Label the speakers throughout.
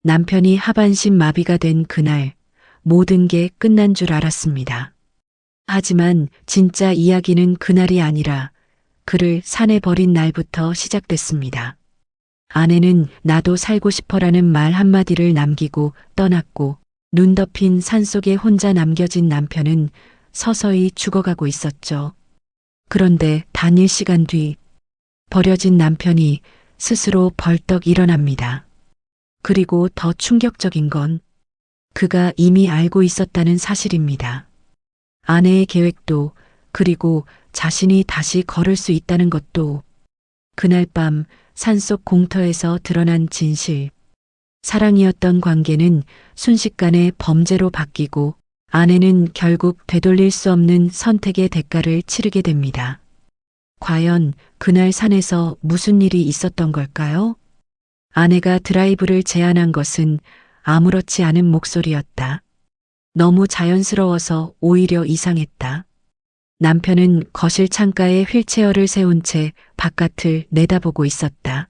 Speaker 1: 남편이 하반신 마비가 된 그날 모든 게 끝난 줄 알았습니다. 하지만 진짜 이야기는 그날이 아니라 그를 산에 버린 날부터 시작됐습니다. 아내는 나도 살고 싶어라는 말 한마디를 남기고 떠났고 눈 덮인 산속에 혼자 남겨진 남편은 서서히 죽어가고 있었죠. 그런데 단 1시간 뒤 버려진 남편이 스스로 벌떡 일어납니다. 그리고 더 충격적인 건 그가 이미 알고 있었다는 사실입니다. 아내의 계획도 그리고 자신이 다시 걸을 수 있다는 것도 그날 밤 산속 공터에서 드러난 진실. 사랑이었던 관계는 순식간에 범죄로 바뀌고 아내는 결국 되돌릴 수 없는 선택의 대가를 치르게 됩니다. 과연 그날 산에서 무슨 일이 있었던 걸까요? 아내가 드라이브를 제안한 것은 아무렇지 않은 목소리였다. 너무 자연스러워서 오히려 이상했다. 남편은 거실 창가에 휠체어를 세운 채 바깥을 내다보고 있었다.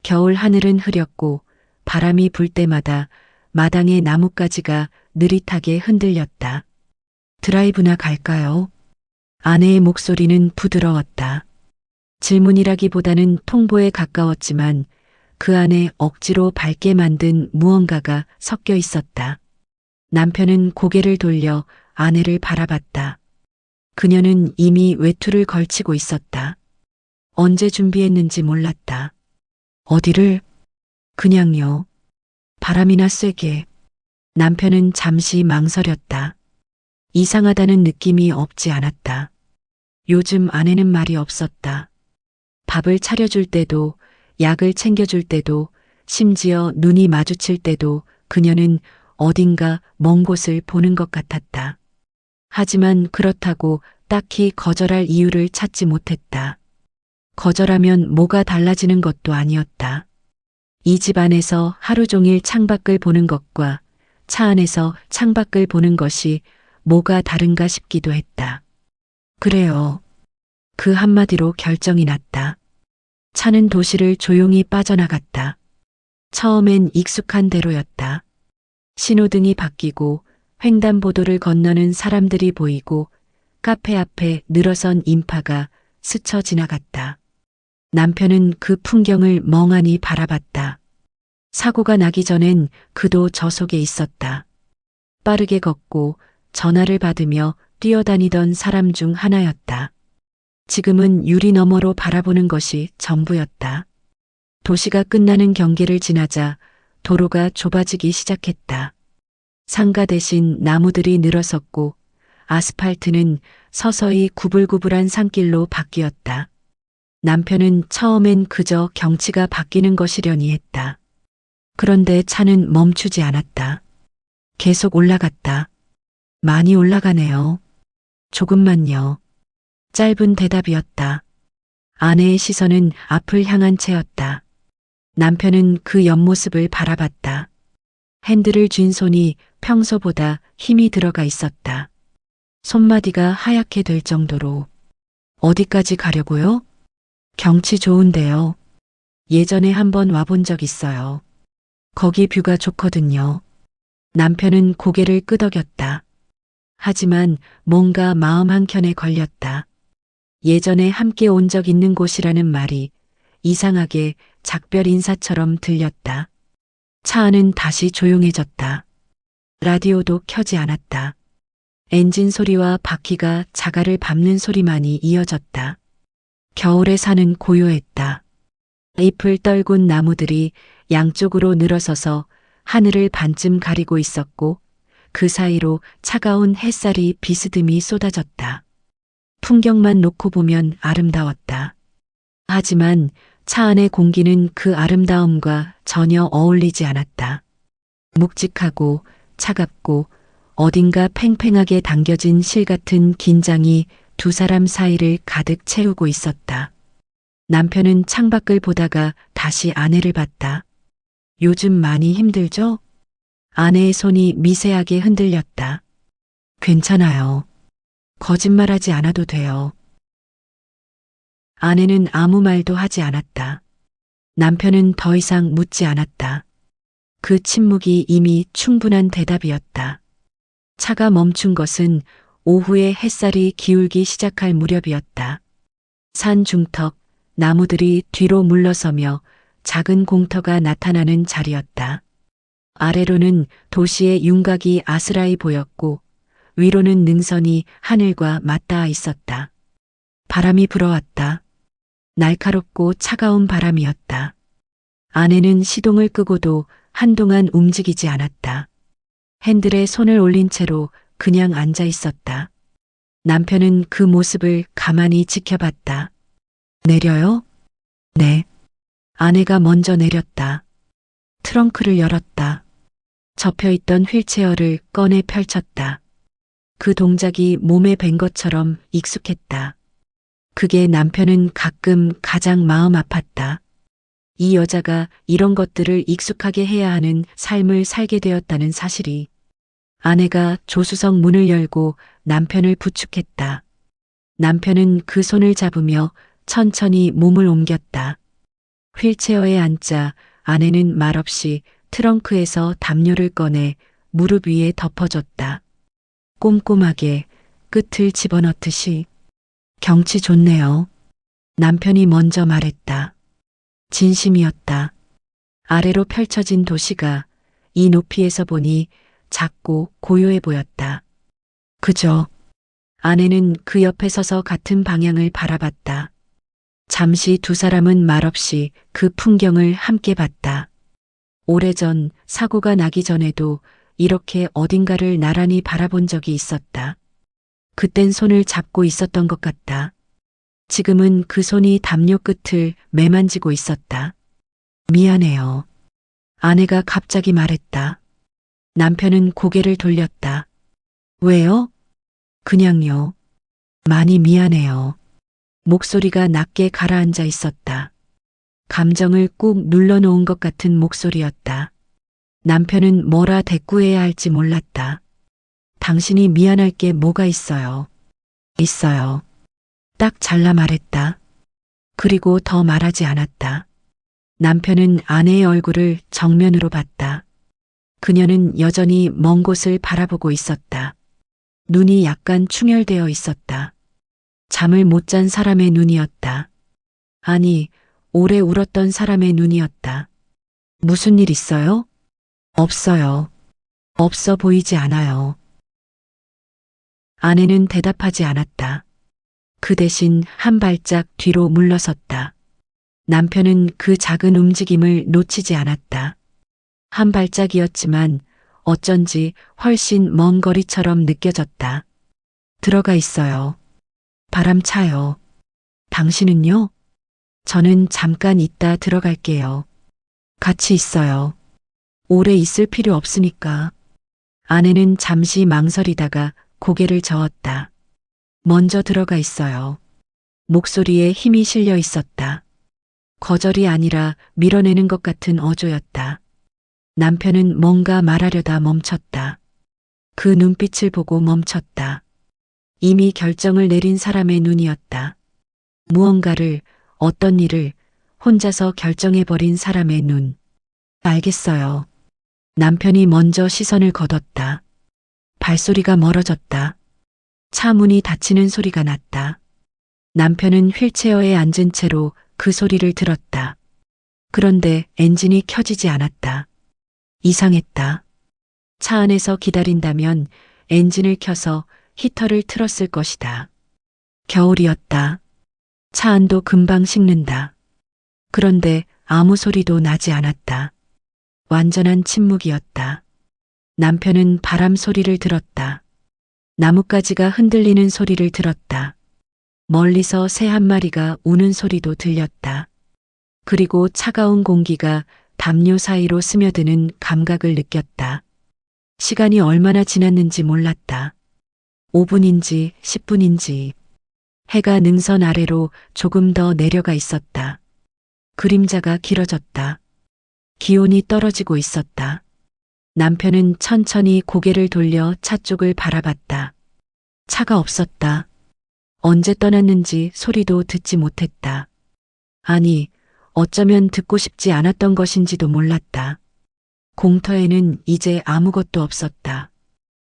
Speaker 1: 겨울 하늘은 흐렸고 바람이 불 때마다 마당의 나뭇가지가 느릿하게 흔들렸다. 드라이브나 갈까요? 아내의 목소리는 부드러웠다. 질문이라기보다는 통보에 가까웠지만 그 안에 억지로 밝게 만든 무언가가 섞여 있었다. 남편은 고개를 돌려 아내를 바라봤다. 그녀는 이미 외투를 걸치고 있었다. 언제 준비했는지 몰랐다. 어디를? 그냥요. 바람이나 쐬게. 남편은 잠시 망설였다. 이상하다는 느낌이 없지 않았다. 요즘 아내는 말이 없었다. 밥을 차려줄 때도, 약을 챙겨줄 때도, 심지어 눈이 마주칠 때도 그녀는 어딘가 먼 곳을 보는 것 같았다. 하지만 그렇다고 딱히 거절할 이유를 찾지 못했다. 거절하면 뭐가 달라지는 것도 아니었다. 이 집 안에서 하루 종일 창밖을 보는 것과 차 안에서 창밖을 보는 것이 뭐가 다른가 싶기도 했다. 그래요. 그 한마디로 결정이 났다. 차는 도시를 조용히 빠져나갔다. 처음엔 익숙한 대로였다. 신호등이 바뀌고 횡단보도를 건너는 사람들이 보이고 카페 앞에 늘어선 인파가 스쳐 지나갔다. 남편은 그 풍경을 멍하니 바라봤다. 사고가 나기 전엔 그도 저 속에 있었다. 빠르게 걷고 전화를 받으며 뛰어다니던 사람 중 하나였다. 지금은 유리 너머로 바라보는 것이 전부였다. 도시가 끝나는 경계를 지나자 도로가 좁아지기 시작했다. 상가 대신 나무들이 늘어섰고 아스팔트는 서서히 구불구불한 산길로 바뀌었다. 남편은 처음엔 그저 경치가 바뀌는 것이려니 했다. 그런데 차는 멈추지 않았다. 계속 올라갔다. 많이 올라가네요. 조금만요. 짧은 대답이었다. 아내의 시선은 앞을 향한 채였다. 남편은 그 옆모습을 바라봤다. 핸들을 쥔 손이 평소보다 힘이 들어가 있었다. 손마디가 하얗게 될 정도로. 어디까지 가려고요? 경치 좋은데요. 예전에 한번 와본 적 있어요. 거기 뷰가 좋거든요. 남편은 고개를 끄덕였다. 하지만 뭔가 마음 한켠에 걸렸다. 예전에 함께 온 적 있는 곳이라는 말이 이상하게 작별 인사처럼 들렸다. 차 안은 다시 조용해졌다. 라디오도 켜지 않았다. 엔진 소리와 바퀴가 자갈을 밟는 소리만이 이어졌다. 겨울의 산은 고요했다. 잎을 떨군 나무들이 양쪽으로 늘어서서 하늘을 반쯤 가리고 있었고 그 사이로 차가운 햇살이 비스듬히 쏟아졌다. 풍경만 놓고 보면 아름다웠다. 하지만 차 안의 공기는 그 아름다움과 전혀 어울리지 않았다. 묵직하고 차갑고 어딘가 팽팽하게 당겨진 실 같은 긴장이 두 사람 사이를 가득 채우고 있었다. 남편은 창밖을 보다가 다시 아내를 봤다. 요즘 많이 힘들죠? 아내의 손이 미세하게 흔들렸다. 괜찮아요. 거짓말하지 않아도 돼요. 아내는 아무 말도 하지 않았다. 남편은 더 이상 묻지 않았다. 그 침묵이 이미 충분한 대답이었다. 차가 멈춘 것은 오후에 햇살이 기울기 시작할 무렵이었다. 산 중턱, 나무들이 뒤로 물러서며 작은 공터가 나타나는 자리였다. 아래로는 도시의 윤곽이 아스라이 보였고 위로는 능선이 하늘과 맞닿아 있었다. 바람이 불어왔다. 날카롭고 차가운 바람이었다. 아내는 시동을 끄고도 한동안 움직이지 않았다. 핸들에 손을 올린 채로 그냥 앉아 있었다. 남편은 그 모습을 가만히 지켜봤다. 내려요? 네. 아내가 먼저 내렸다. 트렁크를 열었다. 접혀있던 휠체어를 꺼내 펼쳤다. 그 동작이 몸에 밴 것처럼 익숙했다. 그게 남편은 가끔 가장 마음 아팠다. 이 여자가 이런 것들을 익숙하게 해야 하는 삶을 살게 되었다는 사실이. 아내가 조수석 문을 열고 남편을 부축했다. 남편은 그 손을 잡으며 천천히 몸을 옮겼다. 휠체어에 앉자 아내는 말없이 트렁크에서 담요를 꺼내 무릎 위에 덮어줬다. 꼼꼼하게 끝을 집어넣듯이. 경치 좋네요. 남편이 먼저 말했다. 진심이었다. 아래로 펼쳐진 도시가 이 높이에서 보니 작고 고요해 보였다. 그저 아내는 그 옆에 서서 같은 방향을 바라봤다. 잠시 두 사람은 말없이 그 풍경을 함께 봤다. 오래전 사고가 나기 전에도 이렇게 어딘가를 나란히 바라본 적이 있었다. 그땐 손을 잡고 있었던 것 같다. 지금은 그 손이 담요 끝을 매만지고 있었다. 미안해요. 아내가 갑자기 말했다. 남편은 고개를 돌렸다. 왜요? 그냥요. 많이 미안해요. 목소리가 낮게 가라앉아 있었다. 감정을 꾹 눌러놓은 것 같은 목소리였다. 남편은 뭐라 대꾸해야 할지 몰랐다. 당신이 미안할 게 뭐가 있어요. 있어요. 딱 잘라 말했다. 그리고 더 말하지 않았다. 남편은 아내의 얼굴을 정면으로 봤다. 그녀는 여전히 먼 곳을 바라보고 있었다. 눈이 약간 충혈되어 있었다. 잠을 못 잔 사람의 눈이었다. 아니, 오래 울었던 사람의 눈이었다. 무슨 일 있어요? 없어요. 없어 보이지 않아요. 아내는 대답하지 않았다. 그 대신 한 발짝 뒤로 물러섰다. 남편은 그 작은 움직임을 놓치지 않았다. 한 발짝이었지만 어쩐지 훨씬 먼 거리처럼 느껴졌다. 들어가 있어요. 바람 차요. 당신은요? 저는 잠깐 있다 들어갈게요. 같이 있어요. 오래 있을 필요 없으니까. 아내는 잠시 망설이다가 고개를 저었다. 먼저 들어가 있어요. 목소리에 힘이 실려 있었다. 거절이 아니라 밀어내는 것 같은 어조였다. 남편은 뭔가 말하려다 멈췄다. 그 눈빛을 보고 멈췄다. 이미 결정을 내린 사람의 눈이었다. 무언가를, 어떤 일을 혼자서 결정해버린 사람의 눈. 알겠어요. 남편이 먼저 시선을 거뒀다. 발소리가 멀어졌다. 차 문이 닫히는 소리가 났다. 남편은 휠체어에 앉은 채로 그 소리를 들었다. 그런데 엔진이 켜지지 않았다. 이상했다. 차 안에서 기다린다면 엔진을 켜서 히터를 틀었을 것이다. 겨울이었다. 차 안도 금방 식는다. 그런데 아무 소리도 나지 않았다. 완전한 침묵이었다. 남편은 바람 소리를 들었다. 나뭇가지가 흔들리는 소리를 들었다. 멀리서 새 한 마리가 우는 소리도 들렸다. 그리고 차가운 공기가 담요 사이로 스며드는 감각을 느꼈다. 시간이 얼마나 지났는지 몰랐다. 5분인지 10분인지. 해가 능선 아래로 조금 더 내려가 있었다. 그림자가 길어졌다. 기온이 떨어지고 있었다. 남편은 천천히 고개를 돌려 차 쪽을 바라봤다. 차가 없었다. 언제 떠났는지 소리도 듣지 못했다. 아니, 어쩌면 듣고 싶지 않았던 것인지도 몰랐다. 공터에는 이제 아무것도 없었다.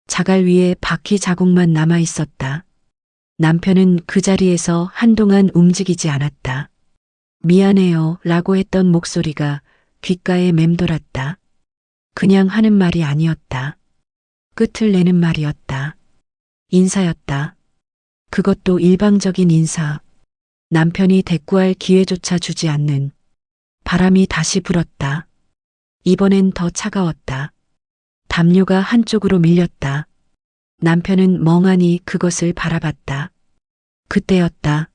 Speaker 1: 자갈 위에 바퀴 자국만 남아 있었다. 남편은 그 자리에서 한동안 움직이지 않았다. 미안해요 라고 했던 목소리가 귓가에 맴돌았다. 그냥 하는 말이 아니었다. 끝을 내는 말이었다. 인사였다. 그것도 일방적인 인사. 남편이 대꾸할 기회조차 주지 않는. 바람이 다시 불었다. 이번엔 더 차가웠다. 담요가 한쪽으로 밀렸다. 남편은 멍하니 그것을 바라봤다. 그때였다.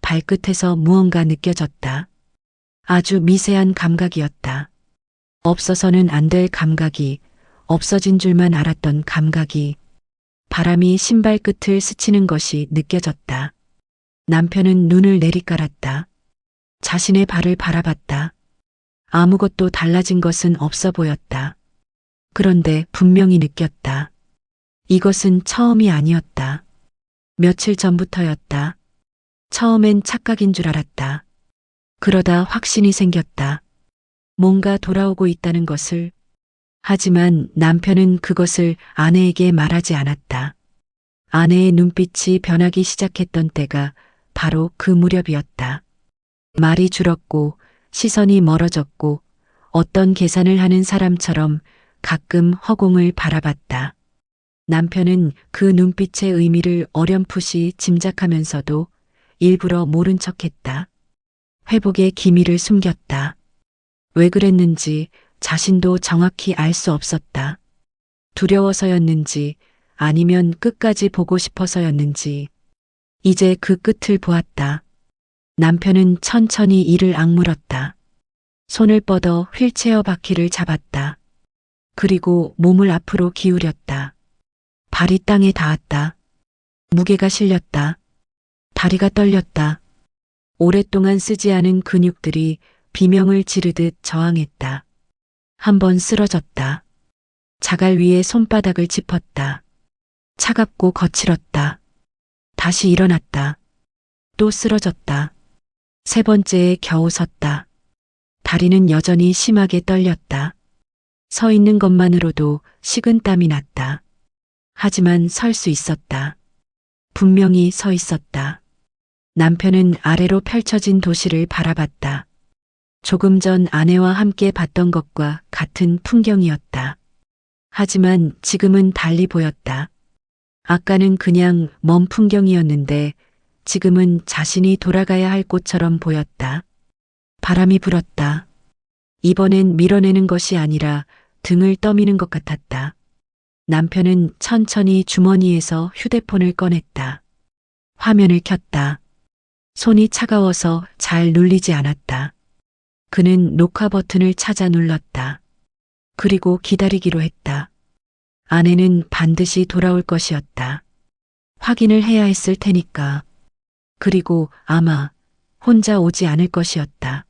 Speaker 1: 발끝에서 무언가 느껴졌다. 아주 미세한 감각이었다. 없어서는 안 될 감각이, 없어진 줄만 알았던 감각이, 바람이 신발 끝을 스치는 것이 느껴졌다. 남편은 눈을 내리깔았다. 자신의 발을 바라봤다. 아무것도 달라진 것은 없어 보였다. 그런데 분명히 느꼈다. 이것은 처음이 아니었다. 며칠 전부터였다. 처음엔 착각인 줄 알았다. 그러다 확신이 생겼다. 뭔가 돌아오고 있다는 것을. 하지만 남편은 그것을 아내에게 말하지 않았다. 아내의 눈빛이 변하기 시작했던 때가 바로 그 무렵이었다. 말이 줄었고 시선이 멀어졌고 어떤 계산을 하는 사람처럼 가끔 허공을 바라봤다. 남편은 그 눈빛의 의미를 어렴풋이 짐작하면서도 일부러 모른 척했다. 회복의 기미를 숨겼다. 왜 그랬는지 자신도 정확히 알 수 없었다. 두려워서였는지 아니면 끝까지 보고 싶어서였는지. 이제 그 끝을 보았다. 남편은 천천히 이를 악물었다. 손을 뻗어 휠체어 바퀴를 잡았다. 그리고 몸을 앞으로 기울였다. 발이 땅에 닿았다. 무게가 실렸다. 다리가 떨렸다. 오랫동안 쓰지 않은 근육들이 비명을 지르듯 저항했다. 한번 쓰러졌다. 자갈 위에 손바닥을 짚었다. 차갑고 거칠었다. 다시 일어났다. 또 쓰러졌다. 세 번째에 겨우 섰다. 다리는 여전히 심하게 떨렸다. 서 있는 것만으로도 식은땀이 났다. 하지만 설 수 있었다. 분명히 서 있었다. 남편은 아래로 펼쳐진 도시를 바라봤다. 조금 전 아내와 함께 봤던 것과 같은 풍경이었다. 하지만 지금은 달리 보였다. 아까는 그냥 먼 풍경이었는데 지금은 자신이 돌아가야 할 곳처럼 보였다. 바람이 불었다. 이번엔 밀어내는 것이 아니라 등을 떠미는 것 같았다. 남편은 천천히 주머니에서 휴대폰을 꺼냈다. 화면을 켰다. 손이 차가워서 잘 눌리지 않았다. 그는 녹화 버튼을 찾아 눌렀다. 그리고 기다리기로 했다. 아내는 반드시 돌아올 것이었다. 확인을 해야 했을 테니까. 그리고 아마 혼자 오지 않을 것이었다.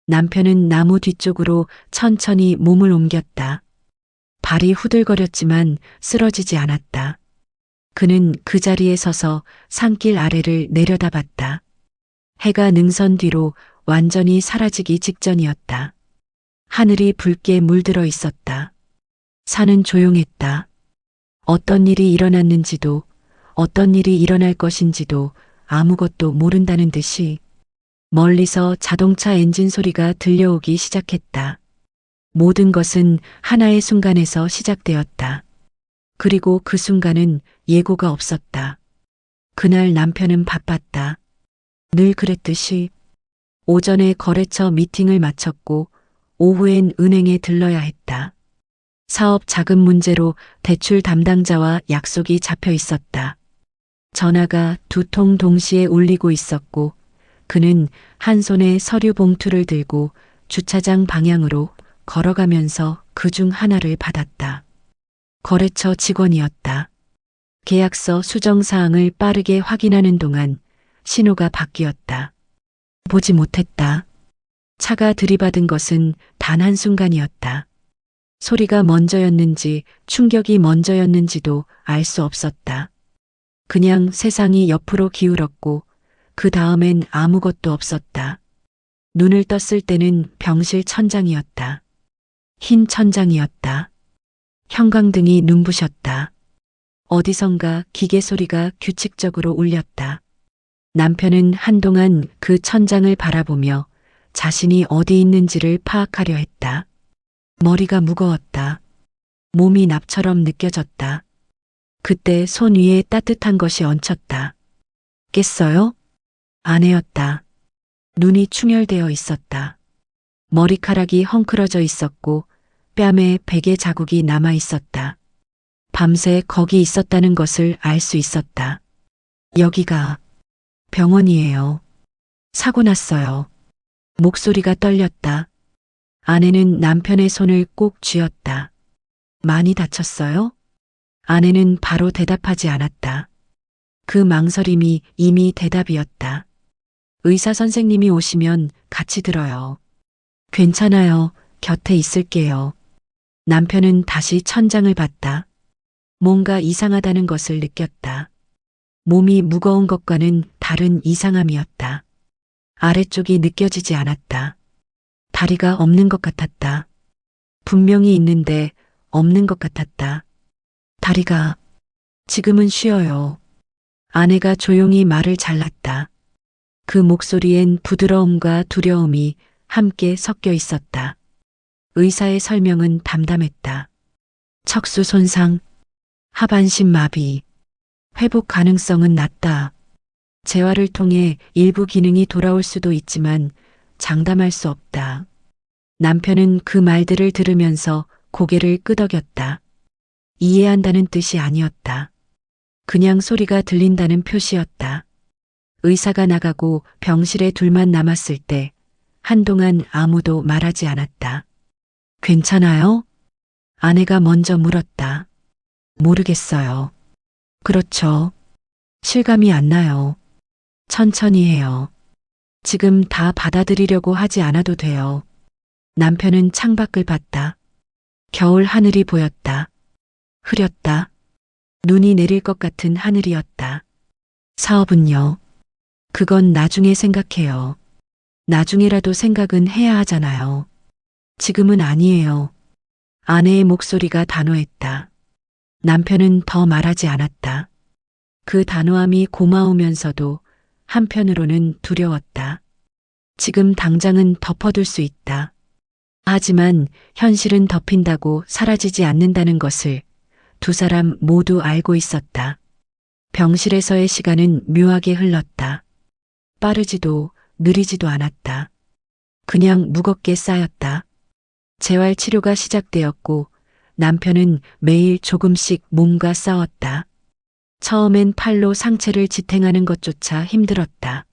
Speaker 1: 남편은 나무 뒤쪽으로 천천히 몸을 옮겼다. 발이 후들거렸지만 쓰러지지 않았다. 그는 그 자리에 서서 산길 아래를 내려다봤다. 해가 능선 뒤로 완전히 사라지기 직전이었다. 하늘이 붉게 물들어 있었다. 산은 조용했다. 어떤 일이 일어났는지도 어떤 일이 일어날 것인지도 아무것도 모른다는 듯이 멀리서 자동차 엔진 소리가 들려오기 시작했다. 모든 것은 하나의 순간에서 시작되었다. 그리고 그 순간은 예고가 없었다. 그날 남편은 바빴다. 늘 그랬듯이 오전에 거래처 미팅을 마쳤고 오후엔 은행에 들러야 했다. 사업 자금 문제로 대출 담당자와 약속이 잡혀 있었다. 전화가 두 통 동시에 울리고 있었고 그는 한 손에 서류 봉투를 들고 주차장 방향으로 걸어가면서 그중 하나를 받았다. 거래처 직원이었다. 계약서 수정 사항을 빠르게 확인하는 동안 신호가 바뀌었다. 보지 못했다. 차가 들이받은 것은 단 한순간이었다. 소리가 먼저였는지 충격이 먼저였는지도 알 수 없었다. 그냥 세상이 옆으로 기울었고 그 다음엔 아무것도 없었다. 눈을 떴을 때는 병실 천장이었다. 흰 천장이었다. 형광등이 눈부셨다. 어디선가 기계 소리가 규칙적으로 울렸다. 남편은 한동안 그 천장을 바라보며 자신이 어디 있는지를 파악하려 했다. 머리가 무거웠다. 몸이 납처럼 느껴졌다. 그때 손 위에 따뜻한 것이 얹혔다. 깼어요? 아내였다. 눈이 충혈되어 있었다. 머리카락이 헝클어져 있었고 뺨에 베개 자국이 남아 있었다. 밤새 거기 있었다는 것을 알 수 있었다. 여기가 병원이에요. 사고 났어요. 목소리가 떨렸다. 아내는 남편의 손을 꼭 쥐었다. 많이 다쳤어요? 아내는 바로 대답하지 않았다. 그 망설임이 이미 대답이었다. 의사 선생님이 오시면 같이 들어요. 괜찮아요. 곁에 있을게요. 남편은 다시 천장을 봤다. 뭔가 이상하다는 것을 느꼈다. 몸이 무거운 것과는 다른 이상함이었다. 아래쪽이 느껴지지 않았다. 다리가 없는 것 같았다. 분명히 있는데 없는 것 같았다. 다리가 지금은 쉬어요. 아내가 조용히 말을 잘랐다. 그 목소리엔 부드러움과 두려움이 함께 섞여 있었다. 의사의 설명은 담담했다. 척수 손상, 하반신 마비, 회복 가능성은 낮다. 재활을 통해 일부 기능이 돌아올 수도 있지만 장담할 수 없다. 남편은 그 말들을 들으면서 고개를 끄덕였다. 이해한다는 뜻이 아니었다. 그냥 소리가 들린다는 표시였다. 의사가 나가고 병실에 둘만 남았을 때 한동안 아무도 말하지 않았다. 괜찮아요? 아내가 먼저 물었다. 모르겠어요. 그렇죠. 실감이 안 나요. 천천히 해요. 지금 다 받아들이려고 하지 않아도 돼요. 남편은 창밖을 봤다. 겨울 하늘이 보였다. 흐렸다. 눈이 내릴 것 같은 하늘이었다. 사업은요? 그건 나중에 생각해요. 나중에라도 생각은 해야 하잖아요. 지금은 아니에요. 아내의 목소리가 단호했다. 남편은 더 말하지 않았다. 그 단호함이 고마우면서도 한편으로는 두려웠다. 지금 당장은 덮어둘 수 있다. 하지만 현실은 덮인다고 사라지지 않는다는 것을 두 사람 모두 알고 있었다. 병실에서의 시간은 묘하게 흘렀다. 빠르지도 느리지도 않았다. 그냥 무겁게 쌓였다. 재활 치료가 시작되었고 남편은 매일 조금씩 몸과 싸웠다. 처음엔 팔로 상체를 지탱하는 것조차 힘들었다.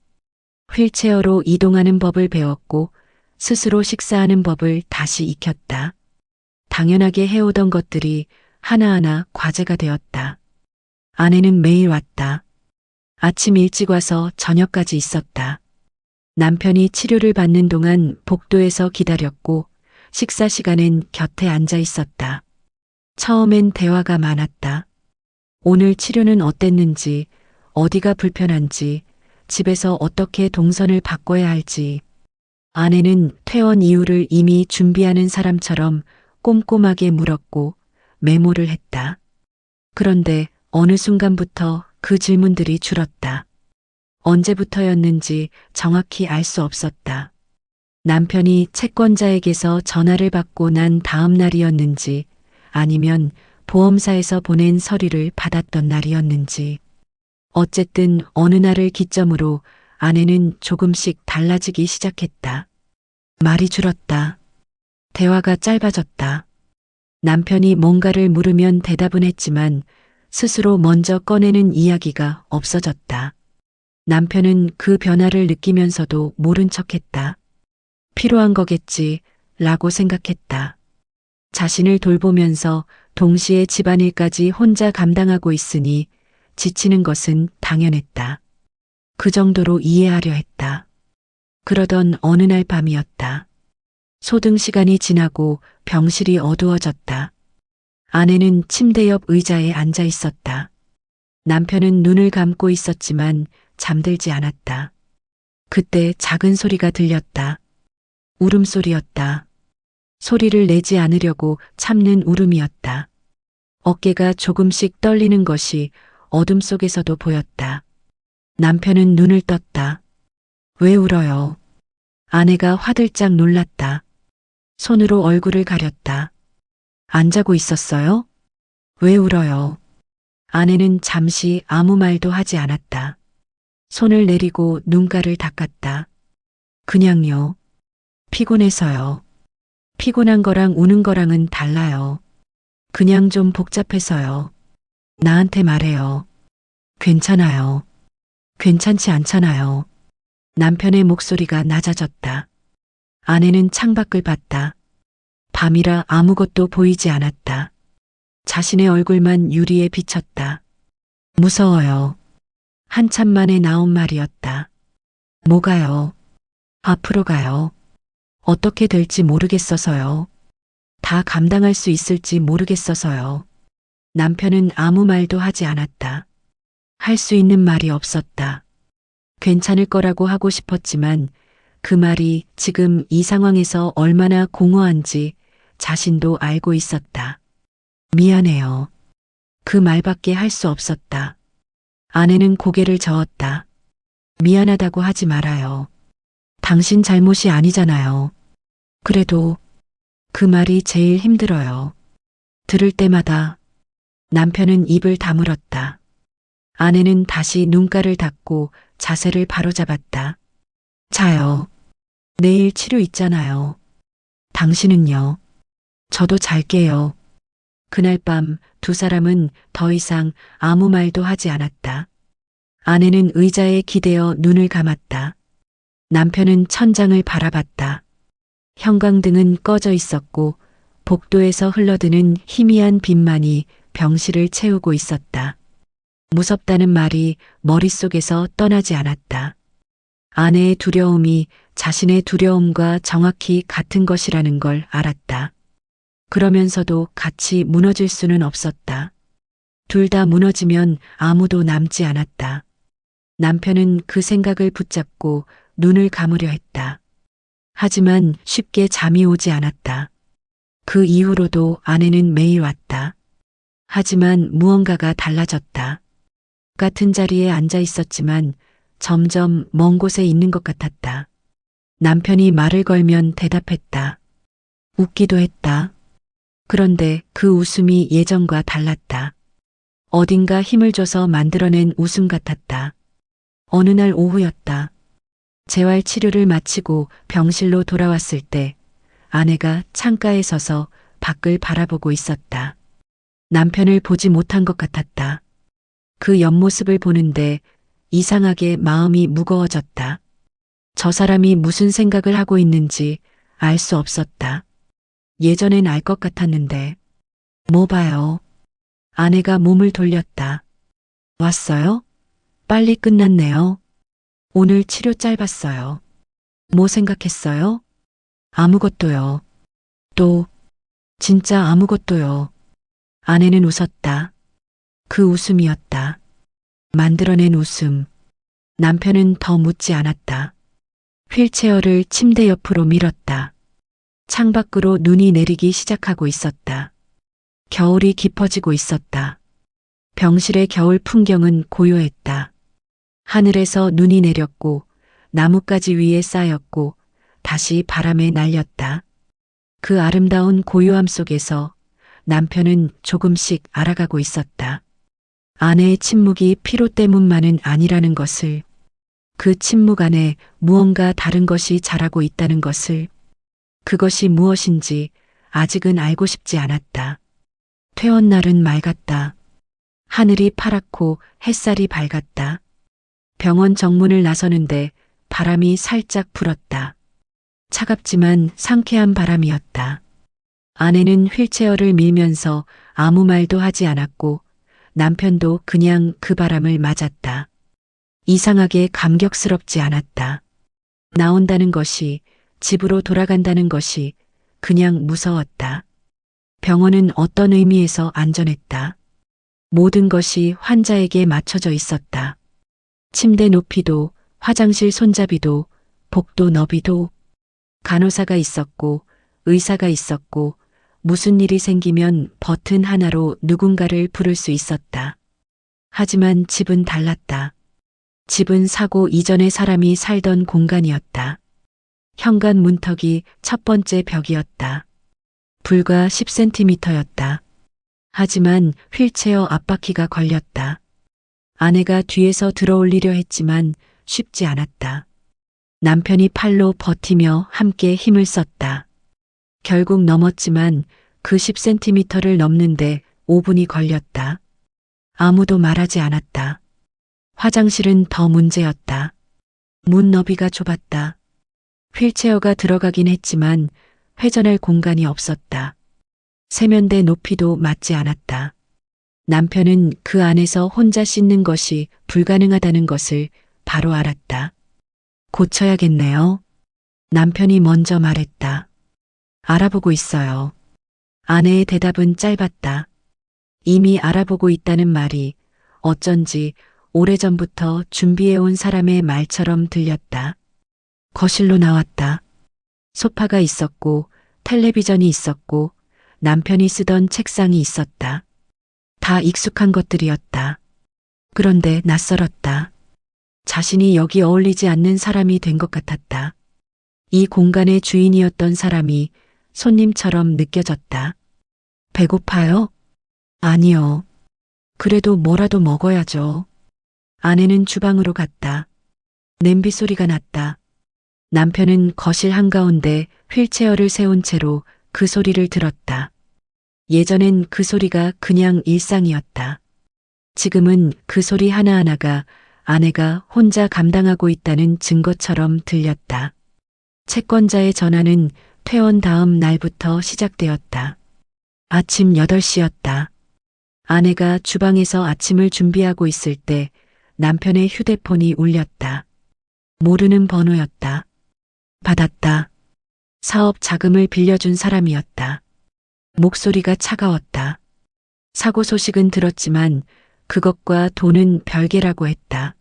Speaker 1: 휠체어로 이동하는 법을 배웠고 스스로 식사하는 법을 다시 익혔다. 당연하게 해오던 것들이 하나하나 과제가 되었다. 아내는 매일 왔다. 아침 일찍 와서 저녁까지 있었다. 남편이 치료를 받는 동안 복도에서 기다렸고 식사 시간엔 곁에 앉아 있었다. 처음엔 대화가 많았다. 오늘 치료는 어땠는지, 어디가 불편한지, 집에서 어떻게 동선을 바꿔야 할지. 아내는 퇴원 이유를 이미 준비하는 사람처럼 꼼꼼하게 물었고 메모를 했다. 그런데 어느 순간부터 그 질문들이 줄었다. 언제부터였는지 정확히 알 수 없었다. 남편이 채권자에게서 전화를 받고 난 다음 날이었는지 아니면 보험사에서 보낸 서류를 받았던 날이었는지. 어쨌든 어느 날을 기점으로 아내는 조금씩 달라지기 시작했다. 말이 줄었다. 대화가 짧아졌다. 남편이 뭔가를 물으면 대답은 했지만 스스로 먼저 꺼내는 이야기가 없어졌다. 남편은 그 변화를 느끼면서도 모른 척했다. 필요한 거겠지 라고 생각했다. 자신을 돌보면서 동시에 집안일까지 혼자 감당하고 있으니 지치는 것은 당연했다. 그 정도로 이해하려 했다. 그러던 어느 날 밤이었다. 소등 시간이 지나고 병실이 어두워졌다. 아내는 침대 옆 의자에 앉아 있었다. 남편은 눈을 감고 있었지만 잠들지 않았다. 그때 작은 소리가 들렸다. 울음소리였다. 소리를 내지 않으려고 참는 울음이었다. 어깨가 조금씩 떨리는 것이 어둠 속에서도 보였다. 남편은 눈을 떴다. 왜 울어요? 아내가 화들짝 놀랐다. 손으로 얼굴을 가렸다. 안 자고 있었어요? 왜 울어요? 아내는 잠시 아무 말도 하지 않았다. 손을 내리고 눈가를 닦았다. 그냥요. 피곤해서요. 피곤한 거랑 우는 거랑은 달라요. 그냥 좀 복잡해서요. 나한테 말해요. 괜찮아요. 괜찮지 않잖아요. 남편의 목소리가 낮아졌다. 아내는 창밖을 봤다. 밤이라 아무것도 보이지 않았다. 자신의 얼굴만 유리에 비쳤다. 무서워요. 한참 만에 나온 말이었다. 뭐가요? 앞으로 가요. 어떻게 될지 모르겠어서요. 다 감당할 수 있을지 모르겠어서요. 남편은 아무 말도 하지 않았다. 할 수 있는 말이 없었다. 괜찮을 거라고 하고 싶었지만 그 말이 지금 이 상황에서 얼마나 공허한지 자신도 알고 있었다. 미안해요. 그 말밖에 할 수 없었다. 아내는 고개를 저었다. 미안하다고 하지 말아요. 당신 잘못이 아니잖아요. 그래도 그 말이 제일 힘들어요. 들을 때마다 남편은 입을 다물었다. 아내는 다시 눈가를 닫고 자세를 바로잡았다. 자요. 내일 치료 있잖아요. 당신은요? 저도 잘게요. 그날 밤 두 사람은 더 이상 아무 말도 하지 않았다. 아내는 의자에 기대어 눈을 감았다. 남편은 천장을 바라봤다. 형광등은 꺼져 있었고 복도에서 흘러드는 희미한 빛만이 병실을 채우고 있었다. 무섭다는 말이 머릿속에서 떠나지 않았다. 아내의 두려움이 자신의 두려움과 정확히 같은 것이라는 걸 알았다. 그러면서도 같이 무너질 수는 없었다. 둘 다 무너지면 아무도 남지 않았다. 남편은 그 생각을 붙잡고 눈을 감으려 했다. 하지만 쉽게 잠이 오지 않았다. 그 이후로도 아내는 매일 왔다. 하지만 무언가가 달라졌다. 같은 자리에 앉아 있었지만 점점 먼 곳에 있는 것 같았다. 남편이 말을 걸면 대답했다. 웃기도 했다. 그런데 그 웃음이 예전과 달랐다. 어딘가 힘을 줘서 만들어낸 웃음 같았다. 어느 날 오후였다. 재활 치료를 마치고 병실로 돌아왔을 때 아내가 창가에 서서 밖을 바라보고 있었다. 남편을 보지 못한 것 같았다. 그 옆모습을 보는데 이상하게 마음이 무거워졌다. 저 사람이 무슨 생각을 하고 있는지 알 수 없었다. 예전엔 알 것 같았는데. 뭐 봐요? 아내가 몸을 돌렸다. 왔어요? 빨리 끝났네요. 오늘 치료 짧았어요. 뭐 생각했어요? 아무것도요. 또, 진짜 아무것도요. 아내는 웃었다. 그 웃음이었다. 만들어낸 웃음. 남편은 더 묻지 않았다. 휠체어를 침대 옆으로 밀었다. 창밖으로 눈이 내리기 시작하고 있었다. 겨울이 깊어지고 있었다. 병실의 겨울 풍경은 고요했다. 하늘에서 눈이 내렸고 나뭇가지 위에 쌓였고 다시 바람에 날렸다. 그 아름다운 고요함 속에서 남편은 조금씩 알아가고 있었다. 아내의 침묵이 피로 때문만은 아니라는 것을, 그 침묵 안에 무언가 다른 것이 자라고 있다는 것을, 그것이 무엇인지 아직은 알고 싶지 않았다. 퇴원날은 맑았다. 하늘이 파랗고 햇살이 밝았다. 병원 정문을 나서는데 바람이 살짝 불었다. 차갑지만 상쾌한 바람이었다. 아내는 휠체어를 밀면서 아무 말도 하지 않았고 남편도 그냥 그 바람을 맞았다. 이상하게 감격스럽지 않았다. 나온다는 것이, 집으로 돌아간다는 것이 그냥 무서웠다. 병원은 어떤 의미에서 안전했다. 모든 것이 환자에게 맞춰져 있었다. 침대 높이도, 화장실 손잡이도, 복도 너비도, 간호사가 있었고 의사가 있었고 무슨 일이 생기면 버튼 하나로 누군가를 부를 수 있었다. 하지만 집은 달랐다. 집은 사고 이전에 사람이 살던 공간이었다. 현관 문턱이 첫 번째 벽이었다. 불과 10cm였다. 하지만 휠체어 앞바퀴가 걸렸다. 아내가 뒤에서 들어올리려 했지만 쉽지 않았다. 남편이 팔로 버티며 함께 힘을 썼다. 결국 넘었지만 그 10cm를 넘는데 5분이 걸렸다. 아무도 말하지 않았다. 화장실은 더 문제였다. 문 너비가 좁았다. 휠체어가 들어가긴 했지만 회전할 공간이 없었다. 세면대 높이도 맞지 않았다. 남편은 그 안에서 혼자 씻는 것이 불가능하다는 것을 바로 알았다. 고쳐야겠네요. 남편이 먼저 말했다. 알아보고 있어요. 아내의 대답은 짧았다. 이미 알아보고 있다는 말이 어쩐지 오래전부터 준비해온 사람의 말처럼 들렸다. 거실로 나왔다. 소파가 있었고 텔레비전이 있었고 남편이 쓰던 책상이 있었다. 다 익숙한 것들이었다. 그런데 낯설었다. 자신이 여기 어울리지 않는 사람이 된 것 같았다. 이 공간의 주인이었던 사람이 손님처럼 느껴졌다. 배고파요? 아니요. 그래도 뭐라도 먹어야죠. 아내는 주방으로 갔다. 냄비 소리가 났다. 남편은 거실 한가운데 휠체어를 세운 채로 그 소리를 들었다. 예전엔 그 소리가 그냥 일상이었다. 지금은 그 소리 하나하나가 아내가 혼자 감당하고 있다는 증거처럼 들렸다. 채권자의 전화는 퇴원 다음 날부터 시작되었다. 아침 8시였다. 아내가 주방에서 아침을 준비하고 있을 때 남편의 휴대폰이 울렸다. 모르는 번호였다. 받았다. 사업 자금을 빌려준 사람이었다. 목소리가 차가웠다. 사고 소식은 들었지만 그것과 돈은 별개라고 했다.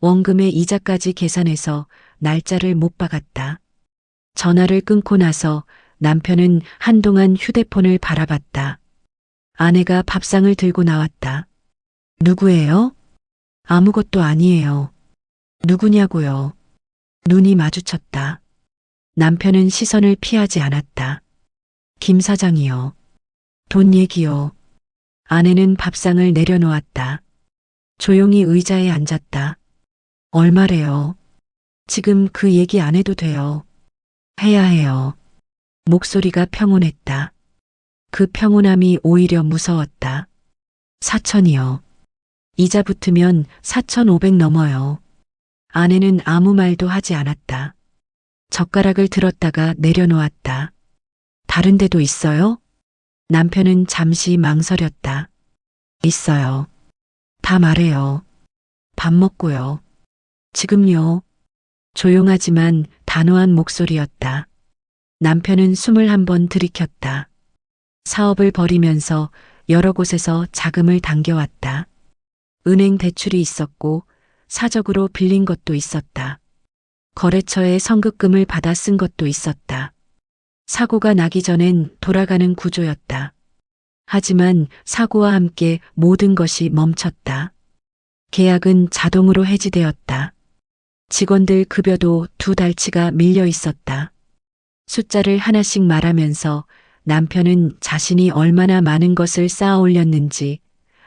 Speaker 1: 원금의 이자까지 계산해서 날짜를 못 박았다. 전화를 끊고 나서 남편은 한동안 휴대폰을 바라봤다. 아내가 밥상을 들고 나왔다. 누구예요? 아무것도 아니에요. 누구냐고요? 눈이 마주쳤다. 남편은 시선을 피하지 않았다. 김 사장이요. 돈 얘기요. 아내는 밥상을 내려놓았다. 조용히 의자에 앉았다. 얼마래요? 지금 그 얘기 안 해도 돼요. 해야 해요. 목소리가 평온했다. 그 평온함이 오히려 무서웠다. 4천이요. 이자 붙으면 4,500 넘어요. 아내는 아무 말도 하지 않았다. 젓가락을 들었다가 내려놓았다. 다른 데도 있어요? 남편은 잠시 망설였다. 있어요. 다 말해요. 밥 먹고요. 지금요. 조용하지만 단호한 목소리였다. 남편은 숨을 한번 들이켰다. 사업을 벌이면서 여러 곳에서 자금을 당겨왔다. 은행 대출이 있었고 사적으로 빌린 것도 있었다. 거래처에 선급금을 받아 쓴 것도 있었다. 사고가 나기 전엔 돌아가는 구조였다. 하지만 사고와 함께 모든 것이 멈췄다. 계약은 자동으로 해지되었다. 직원들 급여도 2달치가 밀려 있었다. 숫자를 하나씩 말하면서 남편은 자신이 얼마나 많은 것을 쌓아 올렸는지,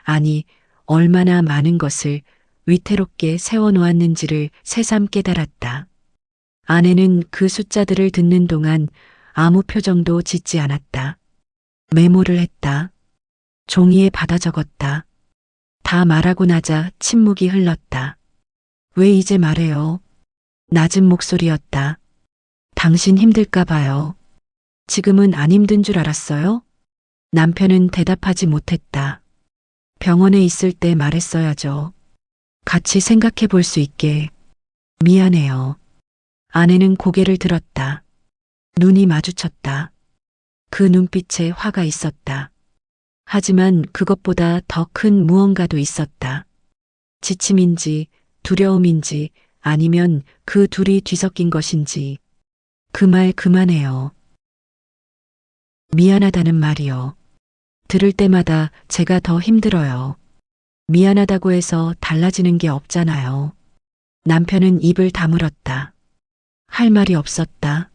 Speaker 1: 아니, 얼마나 많은 것을 위태롭게 세워놓았는지를 새삼 깨달았다. 아내는 그 숫자들을 듣는 동안 아무 표정도 짓지 않았다. 메모를 했다. 종이에 받아 적었다. 다 말하고 나자 침묵이 흘렀다. 왜 이제 말해요? 낮은 목소리였다. 당신 힘들까 봐요. 지금은 안 힘든 줄 알았어요? 남편은 대답하지 못했다. 병원에 있을 때 말했어야죠. 같이 생각해 볼 수 있게. 미안해요. 아내는 고개를 들었다. 눈이 마주쳤다. 그 눈빛에 화가 있었다. 하지만 그것보다 더 큰 무언가도 있었다. 지침인지 두려움인지 아니면 그 둘이 뒤섞인 것인지. 그 말 그만해요. 미안하다는 말이요. 들을 때마다 제가 더 힘들어요. 미안하다고 해서 달라지는 게 없잖아요. 남편은 입을 다물었다. 할 말이 없었다.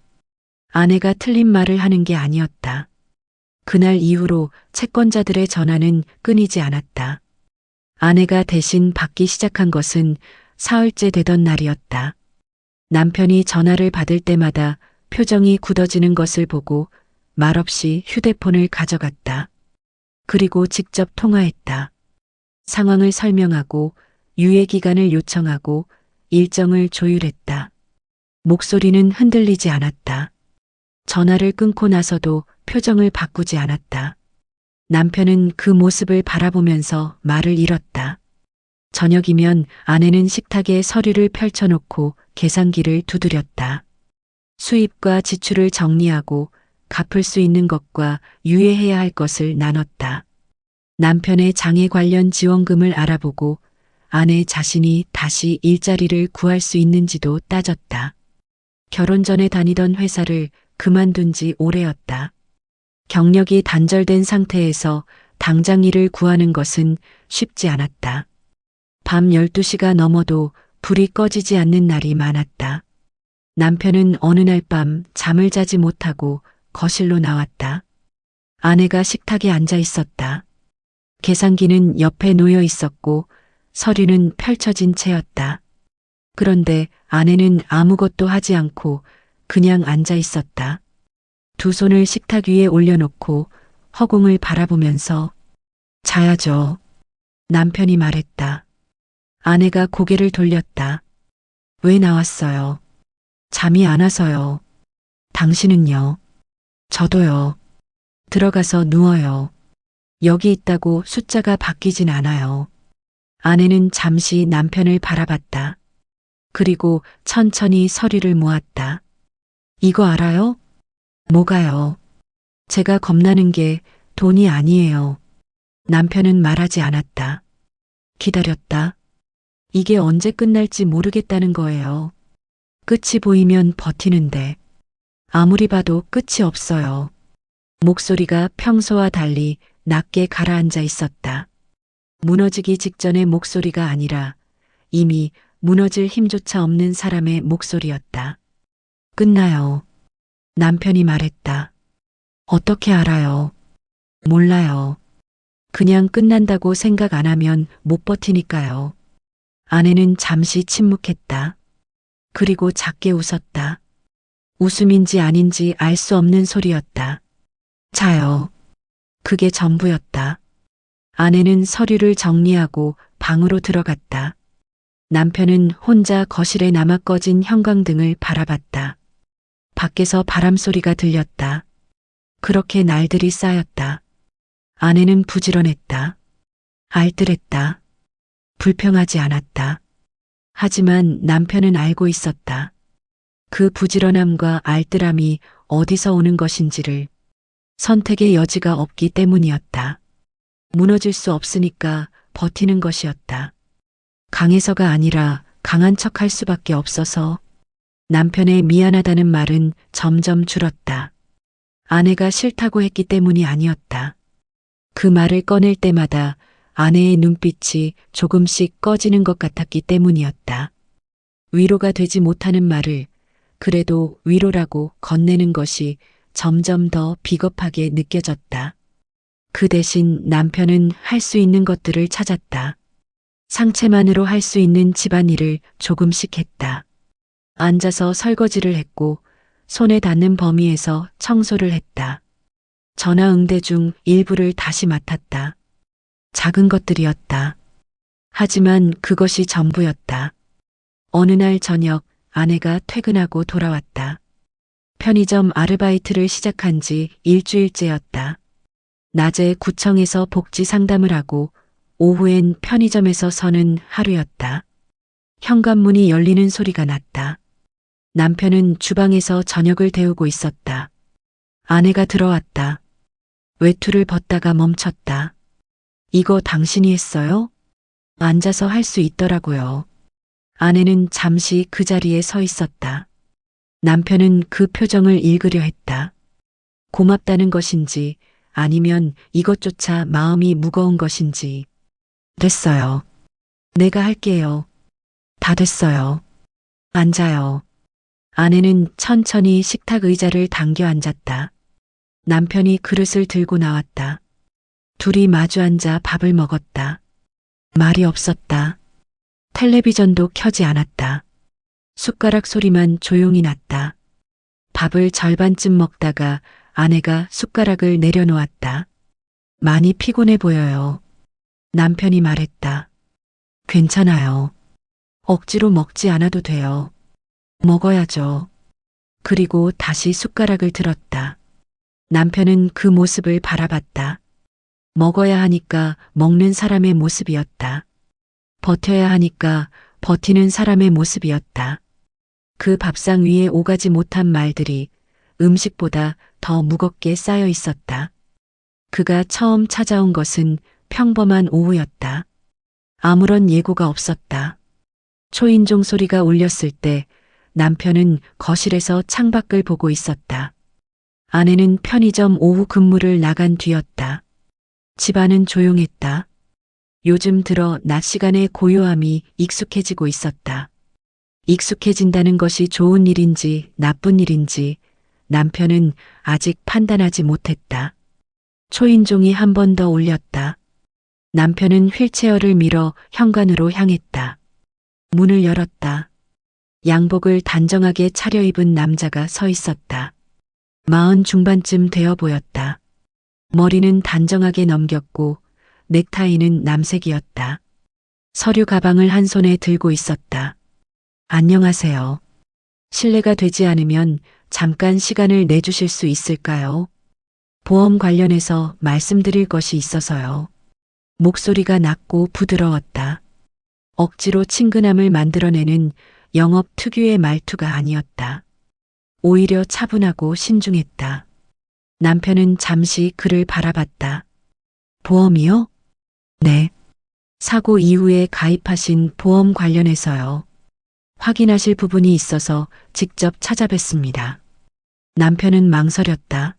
Speaker 1: 아내가 틀린 말을 하는 게 아니었다. 그날 이후로 채권자들의 전화는 끊이지 않았다. 아내가 대신 받기 시작한 것은 사흘째 되던 날이었다. 남편이 전화를 받을 때마다 표정이 굳어지는 것을 보고 말없이 휴대폰을 가져갔다. 그리고 직접 통화했다. 상황을 설명하고 유예 기간을 요청하고 일정을 조율했다. 목소리는 흔들리지 않았다. 전화를 끊고 나서도 표정을 바꾸지 않았다. 남편은 그 모습을 바라보면서 말을 잃었다. 저녁이면 아내는 식탁에 서류를 펼쳐놓고 계산기를 두드렸다. 수입과 지출을 정리하고 갚을 수 있는 것과 유예해야 할 것을 나눴다. 남편의 장애 관련 지원금을 알아보고 아내 자신이 다시 일자리를 구할 수 있는지도 따졌다. 결혼 전에 다니던 회사를 그만둔 지 오래였다. 경력이 단절된 상태에서 당장 일을 구하는 것은 쉽지 않았다. 밤 12시가 넘어도 불이 꺼지지 않는 날이 많았다. 남편은 어느 날 밤 잠을 자지 못하고 거실로 나왔다. 아내가 식탁에 앉아 있었다. 계산기는 옆에 놓여 있었고 서류는 펼쳐진 채였다. 그런데 아내는 아무것도 하지 않고 그냥 앉아 있었다. 두 손을 식탁 위에 올려놓고 허공을 바라보면서 자야죠. 남편이 말했다. 아내가 고개를 돌렸다. 왜 나왔어요? 잠이 안 와서요. 당신은요? 저도요. 들어가서 누워요. 여기 있다고 숫자가 바뀌진 않아요. 아내는 잠시 남편을 바라봤다. 그리고 천천히 서류를 모았다. 이거 알아요? 뭐가요? 제가 겁나는 게 돈이 아니에요. 남편은 말하지 않았다. 기다렸다. 이게 언제 끝날지 모르겠다는 거예요. 끝이 보이면 버티는데 아무리 봐도 끝이 없어요. 목소리가 평소와 달리 낮게 가라앉아 있었다. 무너지기 직전의 목소리가 아니라 이미 무너질 힘조차 없는 사람의 목소리였다. 끝나요. 남편이 말했다. 어떻게 알아요? 몰라요. 그냥 끝난다고 생각 안 하면 못 버티니까요. 아내는 잠시 침묵했다. 그리고 작게 웃었다. 웃음인지 아닌지 알 수 없는 소리였다. 자요. 그게 전부였다. 아내는 서류를 정리하고 방으로 들어갔다. 남편은 혼자 거실에 남아 꺼진 형광등을 바라봤다. 밖에서 바람 소리가 들렸다. 그렇게 날들이 쌓였다. 아내는 부지런했다. 알뜰했다. 불평하지 않았다. 하지만 남편은 알고 있었다. 그 부지런함과 알뜰함이 어디서 오는 것인지를. 선택의 여지가 없기 때문이었다. 무너질 수 없으니까 버티는 것이었다. 강해서가 아니라 강한 척할 수밖에 없어서. 남편의 미안하다는 말은 점점 줄었다. 아내가 싫다고 했기 때문이 아니었다. 그 말을 꺼낼 때마다 아내의 눈빛이 조금씩 꺼지는 것 같았기 때문이었다. 위로가 되지 못하는 말을 그래도 위로라고 건네는 것이 점점 더 비겁하게 느껴졌다. 그 대신 남편은 할 수 있는 것들을 찾았다. 상체만으로 할 수 있는 집안일을 조금씩 했다. 앉아서 설거지를 했고 손에 닿는 범위에서 청소를 했다. 전화 응대 중 일부를 다시 맡았다. 작은 것들이었다. 하지만 그것이 전부였다. 어느 날 저녁 아내가 퇴근하고 돌아왔다. 편의점 아르바이트를 시작한 지 일주일째였다. 낮에 구청에서 복지 상담을 하고 오후엔 편의점에서 서는 하루였다. 현관문이 열리는 소리가 났다. 남편은 주방에서 저녁을 데우고 있었다. 아내가 들어왔다. 외투를 벗다가 멈췄다. 이거 당신이 했어요? 앉아서 할 수 있더라고요. 아내는 잠시 그 자리에 서 있었다. 남편은 그 표정을 읽으려 했다. 고맙다는 것인지 아니면 이것조차 마음이 무거운 것인지. 됐어요. 내가 할게요. 다 됐어요. 앉아요. 아내는 천천히 식탁 의자를 당겨 앉았다. 남편이 그릇을 들고 나왔다. 둘이 마주 앉아 밥을 먹었다. 말이 없었다. 텔레비전도 켜지 않았다. 숟가락 소리만 조용히 났다. 밥을 절반쯤 먹다가 아내가 숟가락을 내려놓았다. 많이 피곤해 보여요. 남편이 말했다. 괜찮아요. 억지로 먹지 않아도 돼요. 먹어야죠. 그리고 다시 숟가락을 들었다. 남편은 그 모습을 바라봤다. 먹어야 하니까 먹는 사람의 모습이었다. 버텨야 하니까 버티는 사람의 모습이었다. 그 밥상 위에 오가지 못한 말들이 음식보다 더 무겁게 쌓여 있었다. 그가 처음 찾아온 것은 평범한 오후였다. 아무런 예고가 없었다. 초인종 소리가 울렸을 때 남편은 거실에서 창밖을 보고 있었다. 아내는 편의점 오후 근무를 나간 뒤였다. 집안은 조용했다. 요즘 들어 낮 시간의 고요함이 익숙해지고 있었다. 익숙해진다는 것이 좋은 일인지 나쁜 일인지 남편은 아직 판단하지 못했다. 초인종이 한 번 더 울렸다. 남편은 휠체어를 밀어 현관으로 향했다. 문을 열었다. 양복을 단정하게 차려입은 남자가 서 있었다. 40 중반쯤 되어 보였다. 머리는 단정하게 넘겼고 넥타이는 남색이었다. 서류 가방을 한 손에 들고 있었다. 안녕하세요. 실례가 되지 않으면 잠깐 시간을 내주실 수 있을까요? 보험 관련해서 말씀드릴 것이 있어서요. 목소리가 낮고 부드러웠다. 억지로 친근함을 만들어내는 영업 특유의 말투가 아니었다. 오히려 차분하고 신중했다. 남편은 잠시 그를 바라봤다. 보험이요? 네. 사고 이후에 가입하신 보험 관련해서요. 확인하실 부분이 있어서 직접 찾아뵀습니다. 남편은 망설였다.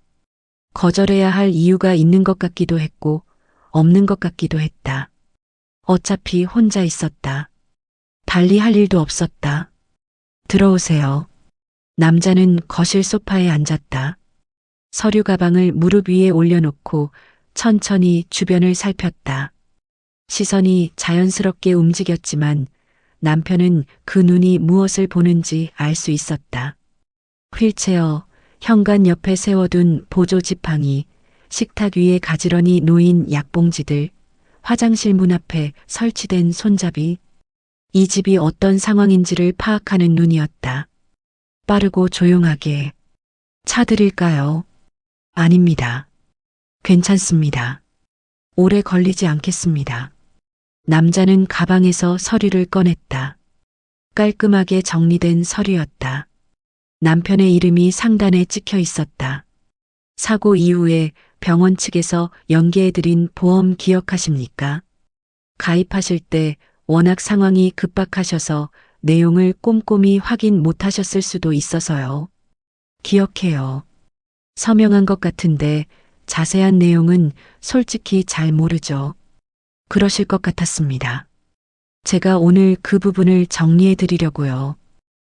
Speaker 1: 거절해야 할 이유가 있는 것 같기도 했고 없는 것 같기도 했다. 어차피 혼자 있었다. 달리 할 일도 없었다. 들어오세요. 남자는 거실 소파에 앉았다. 서류 가방을 무릎 위에 올려놓고 천천히 주변을 살폈다. 시선이 자연스럽게 움직였지만 남편은 그 눈이 무엇을 보는지 알 수 있었다. 휠체어, 현관 옆에 세워둔 보조 지팡이, 식탁 위에 가지런히 놓인 약봉지들, 화장실 문 앞에 설치된 손잡이. 이 집이 어떤 상황인지를 파악하는 눈이었다. 빠르고 조용하게. 차 드릴까요? 아닙니다. 괜찮습니다. 오래 걸리지 않겠습니다. 남자는 가방에서 서류를 꺼냈다. 깔끔하게 정리된 서류였다. 남편의 이름이 상단에 찍혀 있었다. 사고 이후에 병원 측에서 연계해드린 보험 기억하십니까? 가입하실 때 워낙 상황이 급박하셔서 내용을 꼼꼼히 확인 못하셨을 수도 있어서요. 기억해요. 서명한 것 같은데 자세한 내용은 솔직히 잘 모르죠. 그러실 것 같았습니다. 제가 오늘 그 부분을 정리해 드리려고요.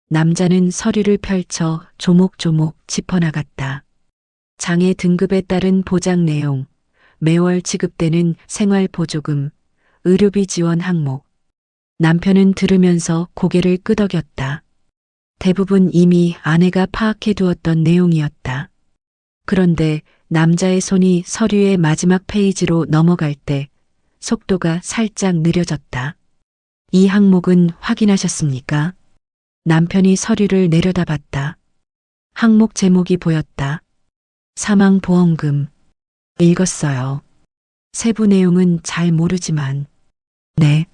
Speaker 1: 남자는 서류를 펼쳐 조목조목 짚어나갔다. 장애 등급에 따른 보장 내용, 매월 지급되는 생활보조금, 의료비 지원 항목. 남편은 들으면서 고개를 끄덕였다. 대부분 이미 아내가 파악해 두었던 내용이었다. 그런데 남자의 손이 서류의 마지막 페이지로 넘어갈 때 속도가 살짝 느려졌다. 이 항목은 확인하셨습니까? 남편이 서류를 내려다봤다. 항목 제목이 보였다. 사망보험금. 읽었어요. 세부 내용은 잘 모르지만. 네.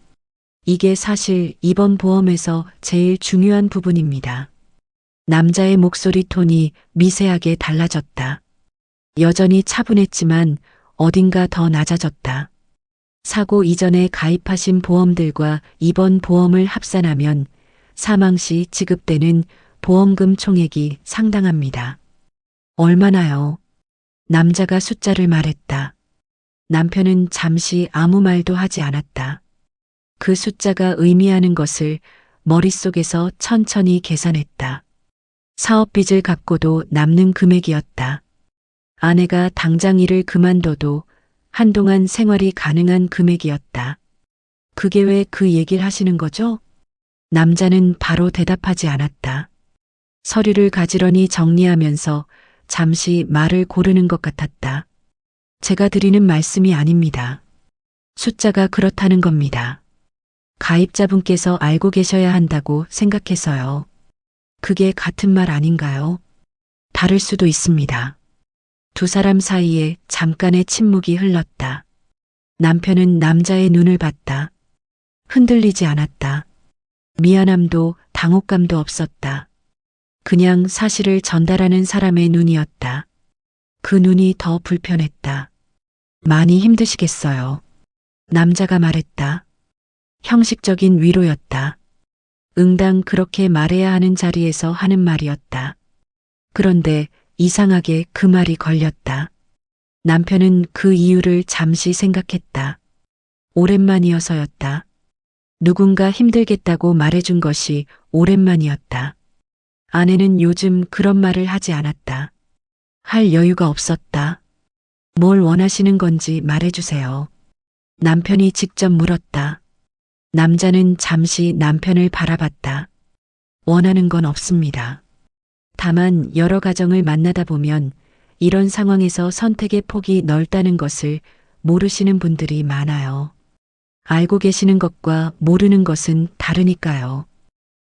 Speaker 1: 이게 사실 이번 보험에서 제일 중요한 부분입니다. 남자의 목소리 톤이 미세하게 달라졌다. 여전히 차분했지만 어딘가 더 낮아졌다. 사고 이전에 가입하신 보험들과 이번 보험을 합산하면 사망 시 지급되는 보험금 총액이 상당합니다. 얼마나요? 남자가 숫자를 말했다. 남편은 잠시 아무 말도 하지 않았다. 그 숫자가 의미하는 것을 머릿속에서 천천히 계산했다. 사업빚을 갚고도 남는 금액이었다. 아내가 당장 일을 그만둬도 한동안 생활이 가능한 금액이었다. 그게 왜 그 얘기를 하시는 거죠? 남자는 바로 대답하지 않았다. 서류를 가지런히 정리하면서 잠시 말을 고르는 것 같았다. 제가 드리는 말씀이 아닙니다. 숫자가 그렇다는 겁니다. 가입자분께서 알고 계셔야 한다고 생각해서요. 그게 같은 말 아닌가요? 다를 수도 있습니다. 두 사람 사이에 잠깐의 침묵이 흘렀다. 남편은 남자의 눈을 봤다. 흔들리지 않았다. 미안함도 당혹감도 없었다. 그냥 사실을 전달하는 사람의 눈이었다. 그 눈이 더 불편했다. 많이 힘드시겠어요. 남자가 말했다. 형식적인 위로였다. 응당 그렇게 말해야 하는 자리에서 하는 말이었다. 그런데 이상하게 그 말이 걸렸다. 남편은 그 이유를 잠시 생각했다. 오랜만이어서였다. 누군가 힘들겠다고 말해준 것이 오랜만이었다. 아내는 요즘 그런 말을 하지 않았다. 할 여유가 없었다. 뭘 원하시는 건지 말해주세요. 남편이 직접 물었다. 남자는 잠시 남편을 바라봤다. 원하는 건 없습니다. 다만 여러 가정을 만나다 보면 이런 상황에서 선택의 폭이 넓다는 것을 모르시는 분들이 많아요. 알고 계시는 것과 모르는 것은 다르니까요.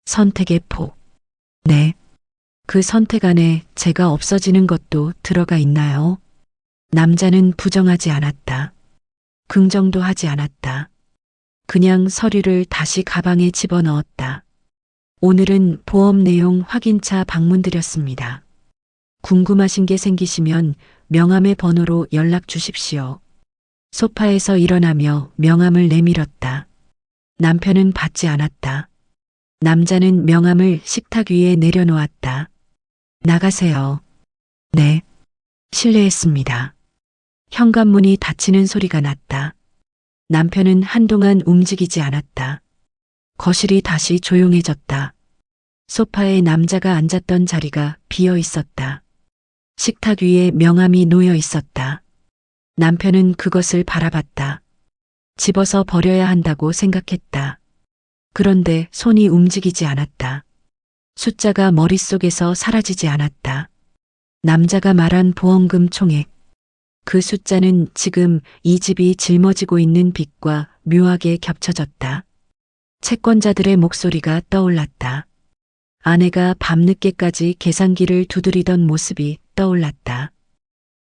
Speaker 1: 선택의 폭. 네. 그 선택 안에 제가 없어지는 것도 들어가 있나요? 남자는 부정하지 않았다. 긍정도 하지 않았다. 그냥 서류를 다시 가방에 집어넣었다. 오늘은 보험 내용 확인차 방문드렸습니다. 궁금하신 게 생기시면 명함의 번호로 연락 주십시오. 소파에서 일어나며 명함을 내밀었다. 남편은 받지 않았다. 남자는 명함을 식탁 위에 내려놓았다. 나가세요. 네. 실례했습니다. 현관문이 닫히는 소리가 났다. 남편은 한동안 움직이지 않았다. 거실이 다시 조용해졌다. 소파에 남자가 앉았던 자리가 비어 있었다. 식탁 위에 명함이 놓여 있었다. 남편은 그것을 바라봤다. 집어서 버려야 한다고 생각했다. 그런데 손이 움직이지 않았다. 숫자가 머릿속에서 사라지지 않았다. 남자가 말한 보험금 총액. 그 숫자는 지금 이 집이 짊어지고 있는 빚과 묘하게 겹쳐졌다. 채권자들의 목소리가 떠올랐다. 아내가 밤늦게까지 계산기를 두드리던 모습이 떠올랐다.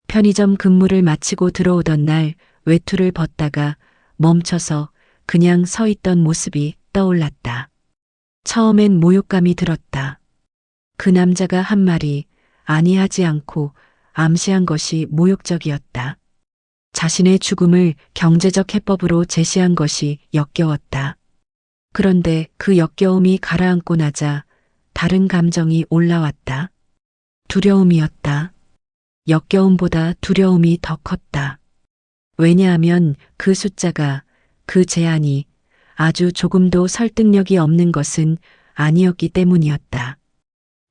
Speaker 1: 편의점 근무를 마치고 들어오던 날 외투를 벗다가 멈춰서 그냥 서 있던 모습이 떠올랐다. 처음엔 모욕감이 들었다. 그 남자가 한 말이 아니하지 않고 암시한 것이 모욕적이었다. 자신의 죽음을 경제적 해법으로 제시한 것이 역겨웠다. 그런데 그 역겨움이 가라앉고 나자 다른 감정이 올라왔다. 두려움이었다. 역겨움보다 두려움이 더 컸다. 왜냐하면 그 숫자가, 그 제안이 아주 조금도 설득력이 없는 것은 아니었기 때문이었다.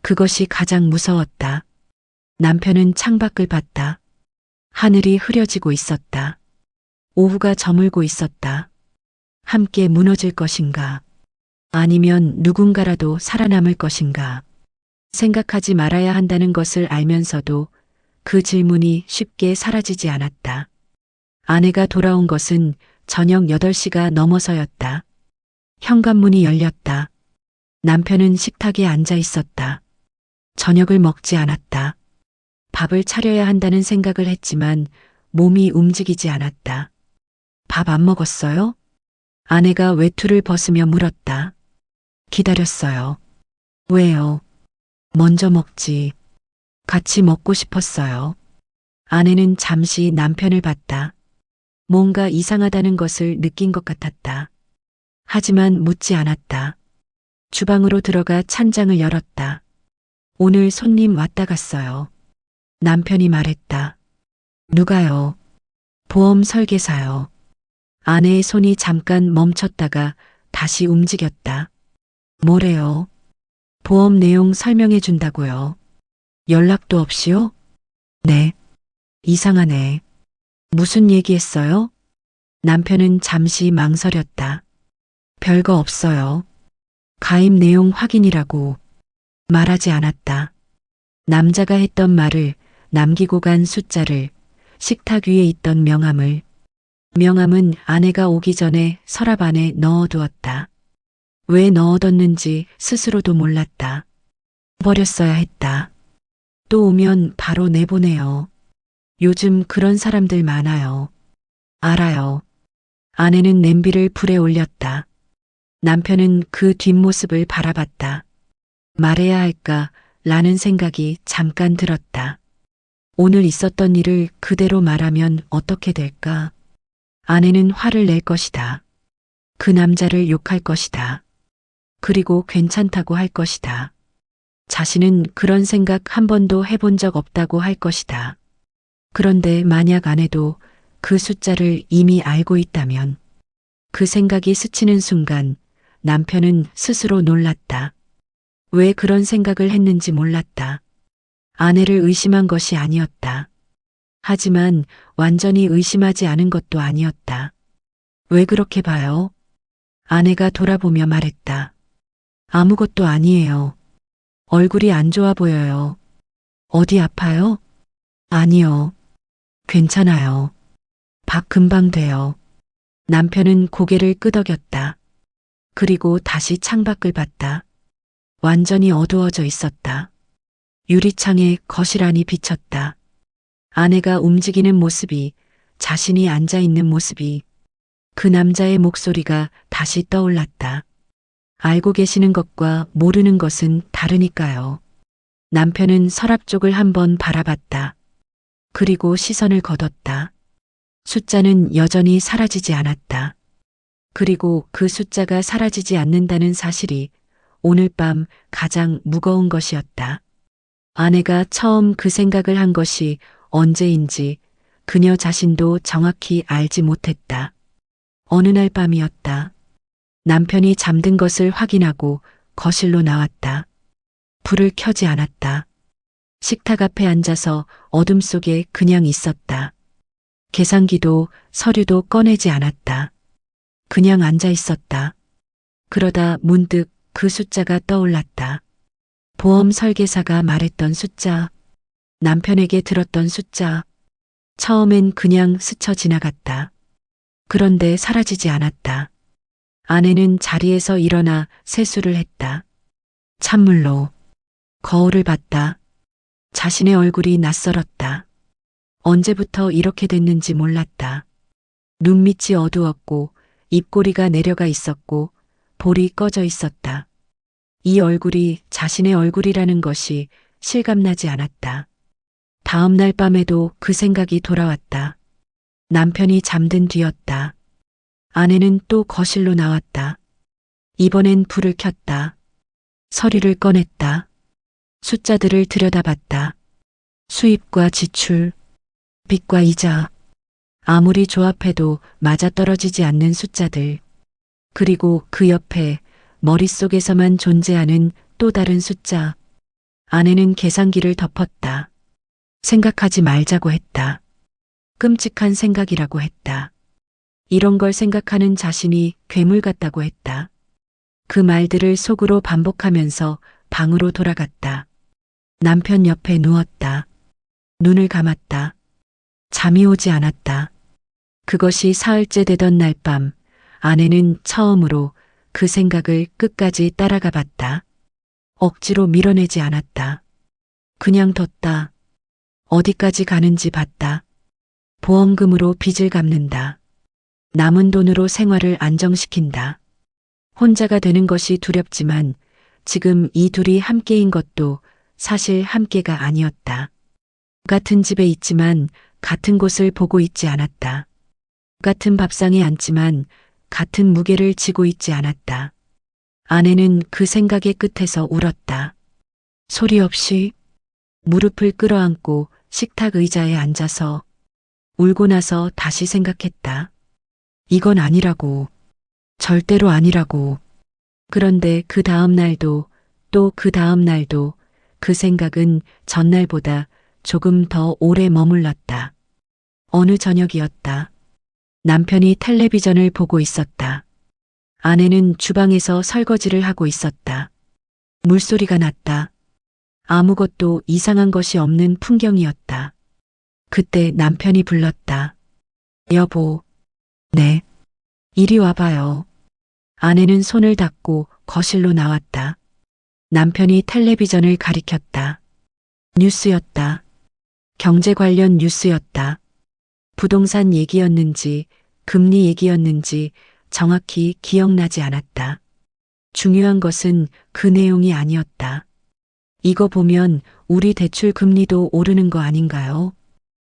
Speaker 1: 그것이 가장 무서웠다. 남편은 창밖을 봤다. 하늘이 흐려지고 있었다. 오후가 저물고 있었다. 함께 무너질 것인가? 아니면 누군가라도 살아남을 것인가? 생각하지 말아야 한다는 것을 알면서도 그 질문이 쉽게 사라지지 않았다. 아내가 돌아온 것은 저녁 8시가 넘어서였다. 현관문이 열렸다. 남편은 식탁에 앉아 있었다. 저녁을 먹지 않았다. 밥을 차려야 한다는 생각을 했지만 몸이 움직이지 않았다. 밥 안 먹었어요? 아내가 외투를 벗으며 물었다. 기다렸어요. 왜요? 먼저 먹지. 같이 먹고 싶었어요. 아내는 잠시 남편을 봤다. 뭔가 이상하다는 것을 느낀 것 같았다. 하지만 묻지 않았다. 주방으로 들어가 찬장을 열었다. 오늘 손님 왔다 갔어요. 남편이 말했다. 누가요? 보험 설계사요. 아내의 손이 잠깐 멈췄다가 다시 움직였다. 뭐래요? 보험 내용 설명해 준다고요. 연락도 없이요? 네. 이상하네. 무슨 얘기했어요? 남편은 잠시 망설였다. 별거 없어요. 가입 내용 확인이라고 말하지 않았다. 남자가 했던 말을, 남기고 간 숫자를, 식탁 위에 있던 명함을. 명함은 아내가 오기 전에 서랍 안에 넣어두었다. 왜 넣어뒀는지 스스로도 몰랐다. 버렸어야 했다. 또 오면 바로 내보내요. 요즘 그런 사람들 많아요. 알아요. 아내는 냄비를 불에 올렸다. 남편은 그 뒷모습을 바라봤다. 말해야 할까 라는 생각이 잠깐 들었다. 오늘 있었던 일을 그대로 말하면 어떻게 될까? 아내는 화를 낼 것이다. 그 남자를 욕할 것이다. 그리고 괜찮다고 할 것이다. 자신은 그런 생각 한 번도 해본 적 없다고 할 것이다. 그런데 만약 아내도 그 숫자를 이미 알고 있다면 그 생각이 스치는 순간 남편은 스스로 놀랐다. 왜 그런 생각을 했는지 몰랐다. 아내를 의심한 것이 아니었다. 하지만 완전히 의심하지 않은 것도 아니었다. 왜 그렇게 봐요? 아내가 돌아보며 말했다. 아무것도 아니에요. 얼굴이 안 좋아 보여요. 어디 아파요? 아니요. 괜찮아요. 밥 금방 돼요. 남편은 고개를 끄덕였다. 그리고 다시 창밖을 봤다. 완전히 어두워져 있었다. 유리창에 거실 안이 비쳤다. 아내가 움직이는 모습이, 자신이 앉아 있는 모습이, 그 남자의 목소리가 다시 떠올랐다. 알고 계시는 것과 모르는 것은 다르니까요. 남편은 서랍 쪽을 한번 바라봤다. 그리고 시선을 거뒀다. 숫자는 여전히 사라지지 않았다. 그리고 그 숫자가 사라지지 않는다는 사실이 오늘 밤 가장 무거운 것이었다. 아내가 처음 그 생각을 한 것이 언제인지 그녀 자신도 정확히 알지 못했다. 어느 날 밤이었다. 남편이 잠든 것을 확인하고 거실로 나왔다. 불을 켜지 않았다. 식탁 앞에 앉아서 어둠 속에 그냥 있었다. 계산기도 서류도 꺼내지 않았다. 그냥 앉아 있었다. 그러다 문득 그 숫자가 떠올랐다. 보험 설계사가 말했던 숫자, 남편에게 들었던 숫자. 처음엔 그냥 스쳐 지나갔다. 그런데 사라지지 않았다. 아내는 자리에서 일어나 세수를 했다. 찬물로 거울을 봤다. 자신의 얼굴이 낯설었다. 언제부터 이렇게 됐는지 몰랐다. 눈밑이 어두웠고 입꼬리가 내려가 있었고 볼이 꺼져 있었다. 이 얼굴이 자신의 얼굴이라는 것이 실감나지 않았다. 다음 날 밤에도 그 생각이 돌아왔다. 남편이 잠든 뒤였다. 아내는 또 거실로 나왔다. 이번엔 불을 켰다. 서류를 꺼냈다. 숫자들을 들여다봤다. 수입과 지출, 빚과 이자, 아무리 조합해도 맞아떨어지지 않는 숫자들. 그리고 그 옆에 머릿속에서만 존재하는 또 다른 숫자. 아내는 계산기를 덮었다. 생각하지 말자고 했다. 끔찍한 생각이라고 했다. 이런 걸 생각하는 자신이 괴물 같다고 했다. 그 말들을 속으로 반복하면서 방으로 돌아갔다. 남편 옆에 누웠다. 눈을 감았다. 잠이 오지 않았다. 그것이 사흘째 되던 날 밤, 아내는 처음으로 그 생각을 끝까지 따라가 봤다. 억지로 밀어내지 않았다. 그냥 뒀다. 어디까지 가는지 봤다. 보험금으로 빚을 갚는다. 남은 돈으로 생활을 안정시킨다. 혼자가 되는 것이 두렵지만 지금 이 둘이 함께인 것도 사실 함께가 아니었다. 같은 집에 있지만 같은 곳을 보고 있지 않았다. 같은 밥상에 앉지만 같은 무게를 지고 있지 않았다. 아내는 그 생각의 끝에서 울었다. 소리 없이 무릎을 끌어안고 식탁 의자에 앉아서 울고 나서 다시 생각했다. 이건 아니라고. 절대로 아니라고. 그런데 그 다음 날도 또 그 다음 날도 그 생각은 전날보다 조금 더 오래 머물렀다. 어느 저녁이었다. 남편이 텔레비전을 보고 있었다. 아내는 주방에서 설거지를 하고 있었다. 물소리가 났다. 아무것도 이상한 것이 없는 풍경이었다. 그때 남편이 불렀다. 여보. 네. 이리 와봐요. 아내는 손을 닦고 거실로 나왔다. 남편이 텔레비전을 가리켰다. 뉴스였다. 경제 관련 뉴스였다. 부동산 얘기였는지 금리 얘기였는지 정확히 기억나지 않았다. 중요한 것은 그 내용이 아니었다. 이거 보면 우리 대출 금리도 오르는 거 아닌가요?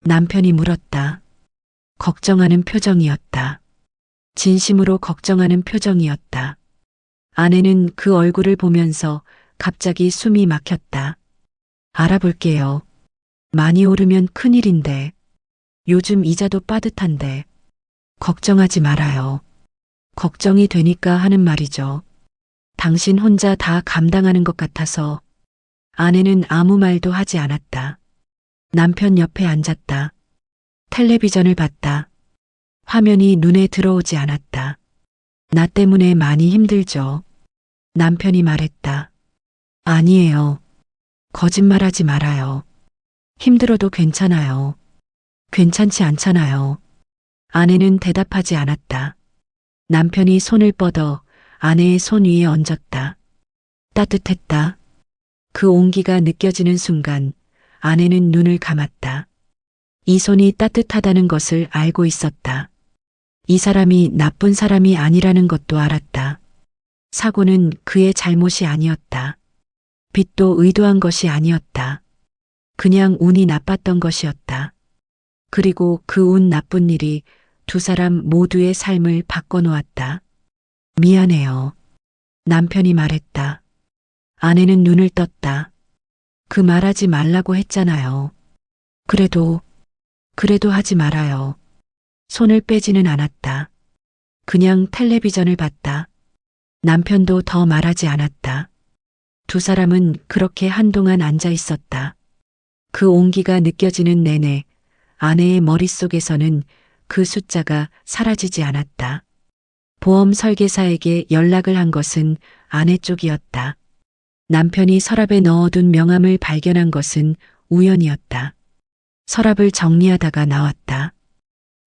Speaker 1: 남편이 물었다. 걱정하는 표정이었다. 진심으로 걱정하는 표정이었다. 아내는 그 얼굴을 보면서 갑자기 숨이 막혔다. 알아볼게요. 많이 오르면 큰일인데. 요즘 이자도 빠듯한데. 걱정하지 말아요. 걱정이 되니까 하는 말이죠. 당신 혼자 다 감당하는 것 같아서. 아내는 아무 말도 하지 않았다. 남편 옆에 앉았다. 텔레비전을 봤다. 화면이 눈에 들어오지 않았다. 나 때문에 많이 힘들죠. 남편이 말했다. 아니에요. 거짓말하지 말아요. 힘들어도 괜찮아요. 괜찮지 않잖아요. 아내는 대답하지 않았다. 남편이 손을 뻗어 아내의 손 위에 얹었다. 따뜻했다. 그 온기가 느껴지는 순간 아내는 눈을 감았다. 이 손이 따뜻하다는 것을 알고 있었다. 이 사람이 나쁜 사람이 아니라는 것도 알았다. 사고는 그의 잘못이 아니었다. 빚도 의도한 것이 아니었다. 그냥 운이 나빴던 것이었다. 그리고 그 운 나쁜 일이 두 사람 모두의 삶을 바꿔놓았다. 미안해요. 남편이 말했다. 아내는 눈을 떴다. 그 말하지 말라고 했잖아요. 그래도 하지 말아요. 손을 빼지는 않았다. 그냥 텔레비전을 봤다. 남편도 더 말하지 않았다. 두 사람은 그렇게 한동안 앉아 있었다. 그 온기가 느껴지는 내내 아내의 머릿속에서는 그 숫자가 사라지지 않았다. 보험 설계사에게 연락을 한 것은 아내 쪽이었다. 남편이 서랍에 넣어둔 명함을 발견한 것은 우연이었다. 서랍을 정리하다가 나왔다.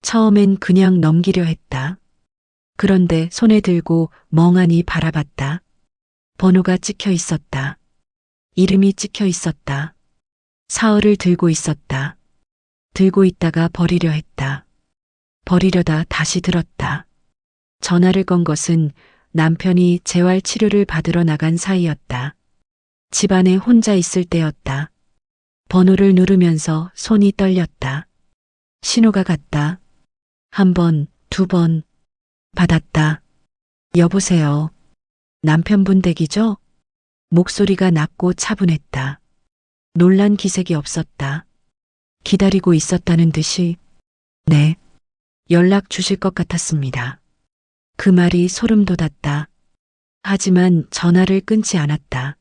Speaker 1: 처음엔 그냥 넘기려 했다. 그런데 손에 들고 멍하니 바라봤다. 번호가 찍혀 있었다. 이름이 찍혀 있었다. 사흘을 들고 있었다. 들고 있다가 버리려 했다. 버리려다 다시 들었다. 전화를 건 것은 남편이 재활 치료를 받으러 나간 사이였다. 집안에 혼자 있을 때였다. 번호를 누르면서 손이 떨렸다. 신호가 갔다. 한 번, 두 번. 받았다. 여보세요. 남편분 댁이죠? 목소리가 낮고 차분했다. 놀란 기색이 없었다. 기다리고 있었다는 듯이. 네. 연락 주실 것 같았습니다. 그 말이 소름 돋았다. 하지만 전화를 끊지 않았다.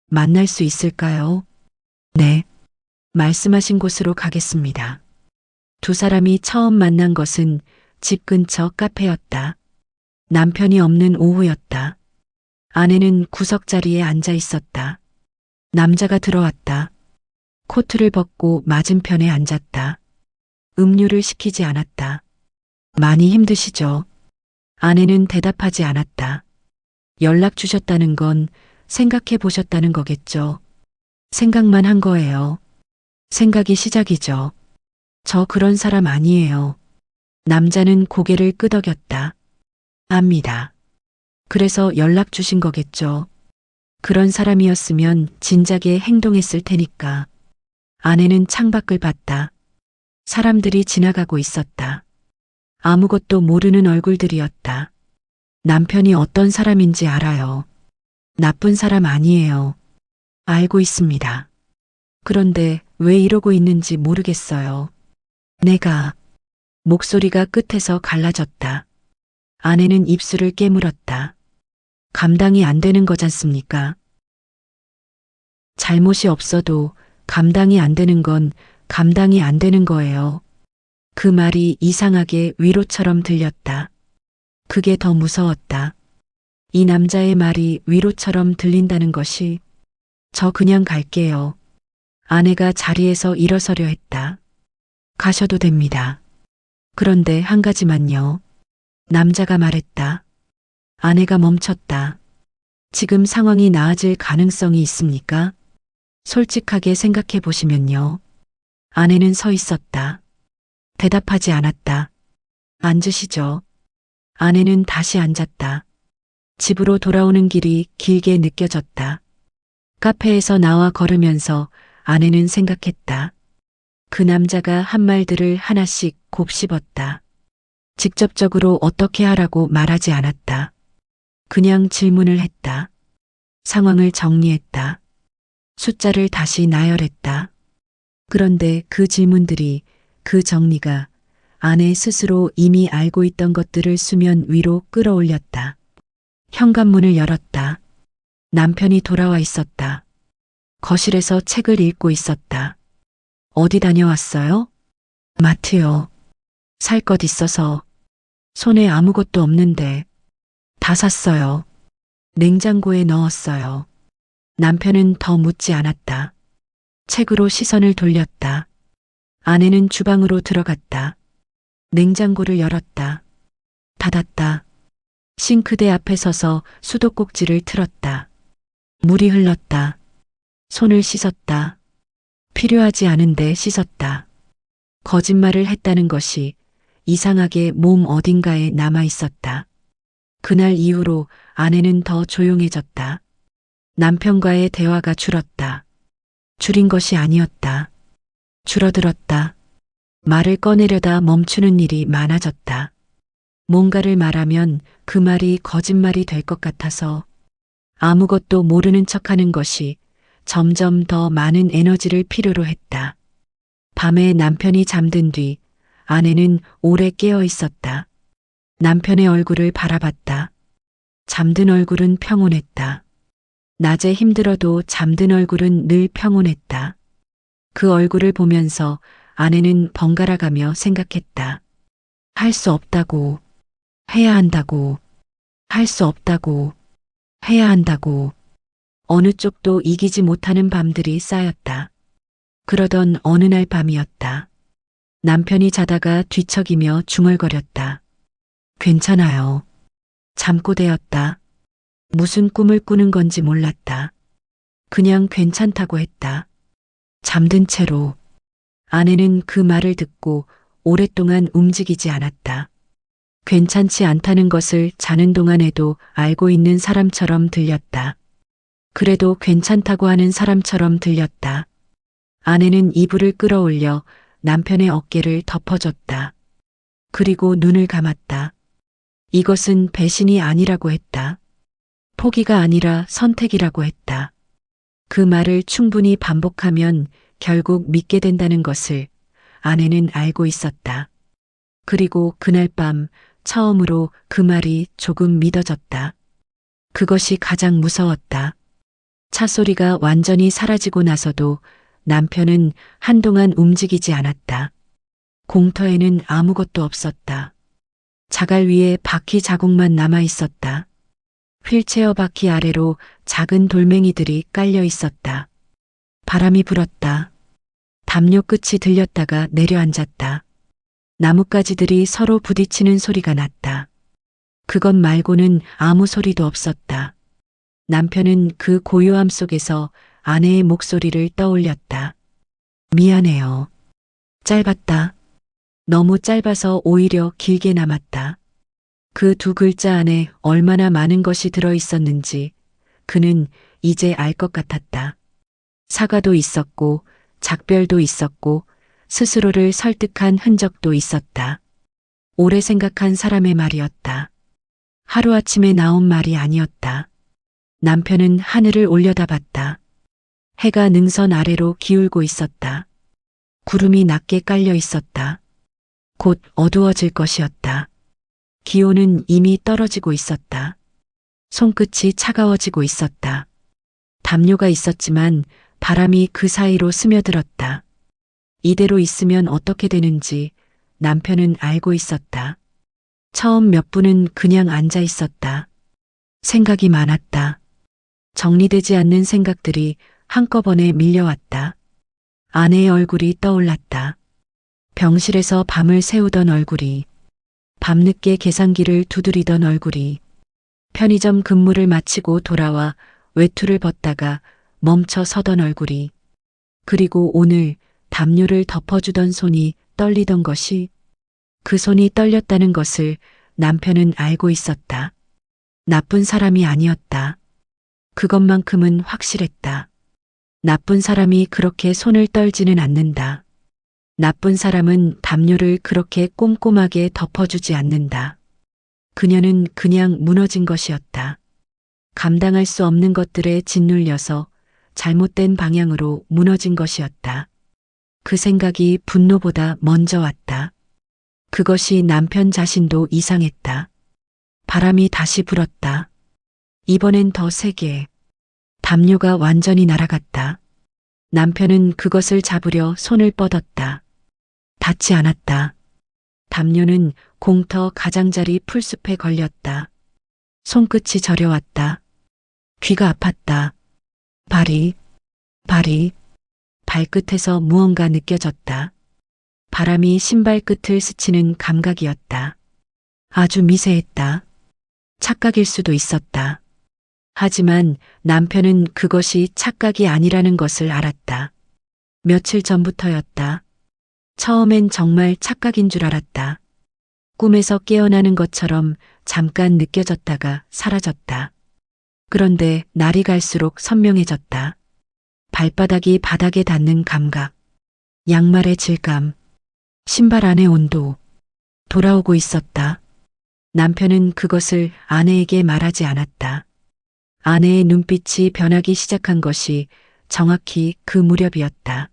Speaker 1: 만날 수 있을까요? 네. 말씀하신 곳으로 가겠습니다. 두 사람이 처음 만난 것은 집 근처 카페였다. 남편이 없는 오후였다. 아내는 구석자리에 앉아 있었다. 남자가 들어왔다. 코트를 벗고 맞은편에 앉았다. 음료를 시키지 않았다. 많이 힘드시죠? 아내는 대답하지 않았다. 연락 주셨다는 건 생각해 보셨다는 거겠죠. 생각만 한 거예요. 생각이 시작이죠. 저 그런 사람 아니에요. 남자는 고개를 끄덕였다. 압니다. 그래서 연락 주신 거겠죠. 그런 사람이었으면 진작에 행동했을 테니까. 아내는 창밖을 봤다. 사람들이 지나가고 있었다. 아무것도 모르는 얼굴들이었다. 남편이 어떤 사람인지 알아요. 나쁜 사람 아니에요. 알고 있습니다. 그런데 왜 이러고 있는지 모르겠어요. 내가 목소리가 끝에서 갈라졌다. 아내는 입술을 깨물었다. 감당이 안 되는 거잖습니까? 잘못이 없어도 감당이 안 되는 건 감당이 안 되는 거예요. 그 말이 이상하게 위로처럼 들렸다. 그게 더 무서웠다. 이 남자의 말이 위로처럼 들린다는 것이 저 그냥 갈게요. 아내가 자리에서 일어서려 했다. 가셔도 됩니다. 그런데 한 가지만요. 남자가 말했다. 아내가 멈췄다. 지금 상황이 나아질 가능성이 있습니까? 솔직하게 생각해 보시면요. 아내는 서 있었다. 대답하지 않았다. 앉으시죠. 아내는 다시 앉았다. 집으로 돌아오는 길이 길게 느껴졌다. 카페에서 나와 걸으면서 아내는 생각했다. 그 남자가 한 말들을 하나씩 곱씹었다. 직접적으로 어떻게 하라고 말하지 않았다. 그냥 질문을 했다. 상황을 정리했다. 숫자를 다시 나열했다. 그런데 그 질문들이, 그 정리가 아내 스스로 이미 알고 있던 것들을 수면 위로 끌어올렸다. 현관문을 열었다. 남편이 돌아와 있었다. 거실에서 책을 읽고 있었다. 어디 다녀왔어요? 마트요. 살 것 있어서. 손에 아무것도 없는데. 다 샀어요. 냉장고에 넣었어요. 남편은 더 묻지 않았다. 책으로 시선을 돌렸다. 아내는 주방으로 들어갔다. 냉장고를 열었다. 닫았다. 싱크대 앞에 서서 수도꼭지를 틀었다. 물이 흘렀다. 손을 씻었다. 필요하지 않은데 씻었다. 거짓말을 했다는 것이 이상하게 몸 어딘가에 남아 있었다. 그날 이후로 아내는 더 조용해졌다. 남편과의 대화가 줄었다. 줄인 것이 아니었다. 줄어들었다. 말을 꺼내려다 멈추는 일이 많아졌다. 뭔가를 말하면 그 말이 거짓말이 될 것 같아서 아무것도 모르는 척하는 것이 점점 더 많은 에너지를 필요로 했다. 밤에 남편이 잠든 뒤 아내는 오래 깨어 있었다. 남편의 얼굴을 바라봤다. 잠든 얼굴은 평온했다. 낮에 힘들어도 잠든 얼굴은 늘 평온했다. 그 얼굴을 보면서 아내는 번갈아가며 생각했다. 할 수 없다고, 해야 한다고, 할 수 없다고, 해야 한다고. 어느 쪽도 이기지 못하는 밤들이 쌓였다. 그러던 어느 날 밤이었다. 남편이 자다가 뒤척이며 중얼거렸다. 괜찮아요. 잠꼬대였다. 무슨 꿈을 꾸는 건지 몰랐다. 그냥 괜찮다고 했다. 잠든 채로. 아내는 그 말을 듣고 오랫동안 움직이지 않았다. 괜찮지 않다는 것을 자는 동안에도 알고 있는 사람처럼 들렸다. 그래도 괜찮다고 하는 사람처럼 들렸다. 아내는 이불을 끌어올려 남편의 어깨를 덮어줬다. 그리고 눈을 감았다. 이것은 배신이 아니라고 했다. 포기가 아니라 선택이라고 했다. 그 말을 충분히 반복하면 결국 믿게 된다는 것을 아내는 알고 있었다. 그리고 그날 밤 처음으로 그 말이 조금 믿어졌다. 그것이 가장 무서웠다. 차 소리가 완전히 사라지고 나서도 남편은 한동안 움직이지 않았다. 공터에는 아무것도 없었다. 자갈 위에 바퀴 자국만 남아 있었다. 휠체어 바퀴 아래로 작은 돌멩이들이 깔려 있었다. 바람이 불었다. 담요 끝이 들렸다가 내려앉았다. 나뭇가지들이 서로 부딪히는 소리가 났다. 그것 말고는 아무 소리도 없었다. 남편은 그 고요함 속에서 아내의 목소리를 떠올렸다. 미안해요. 짧았다. 너무 짧아서 오히려 길게 남았다. 그 두 글자 안에 얼마나 많은 것이 들어 있었는지 그는 이제 알 것 같았다. 사과도 있었고 작별도 있었고 스스로를 설득한 흔적도 있었다. 오래 생각한 사람의 말이었다. 하루아침에 나온 말이 아니었다. 남편은 하늘을 올려다봤다. 해가 능선 아래로 기울고 있었다. 구름이 낮게 깔려 있었다. 곧 어두워질 것이었다. 기온은 이미 떨어지고 있었다. 손끝이 차가워지고 있었다. 담요가 있었지만 바람이 그 사이로 스며들었다. 이대로 있으면 어떻게 되는지 남편은 알고 있었다. 처음 몇 분은 그냥 앉아 있었다. 생각이 많았다. 정리되지 않는 생각들이 한꺼번에 밀려왔다. 아내의 얼굴이 떠올랐다. 병실에서 밤을 새우던 얼굴이, 밤늦게 계산기를 두드리던 얼굴이, 편의점 근무를 마치고 돌아와 외투를 벗다가 멈춰 서던 얼굴이, 그리고 오늘 담요를 덮어주던 손이 떨리던 것이, 그 손이 떨렸다는 것을 남편은 알고 있었다. 나쁜 사람이 아니었다. 그것만큼은 확실했다. 나쁜 사람이 그렇게 손을 떨지는 않는다. 나쁜 사람은 담요를 그렇게 꼼꼼하게 덮어주지 않는다. 그녀는 그냥 무너진 것이었다. 감당할 수 없는 것들에 짓눌려서 잘못된 방향으로 무너진 것이었다. 그 생각이 분노보다 먼저 왔다. 그것이 남편 자신도 이상했다. 바람이 다시 불었다. 이번엔 더 세게. 담요가 완전히 날아갔다. 남편은 그것을 잡으려 손을 뻗었다. 닿지 않았다. 담요는 공터 가장자리 풀숲에 걸렸다. 손끝이 저려왔다. 귀가 아팠다. 발이, 발끝에서 무언가 느껴졌다. 바람이 신발 끝을 스치는 감각이었다. 아주 미세했다. 착각일 수도 있었다. 하지만 남편은 그것이 착각이 아니라는 것을 알았다. 며칠 전부터였다. 처음엔 정말 착각인 줄 알았다. 꿈에서 깨어나는 것처럼 잠깐 느껴졌다가 사라졌다. 그런데 날이 갈수록 선명해졌다. 발바닥이 바닥에 닿는 감각, 양말의 질감, 신발 안의 온도, 돌아오고 있었다. 남편은 그것을 아내에게 말하지 않았다. 아내의 눈빛이 변하기 시작한 것이 정확히 그 무렵이었다.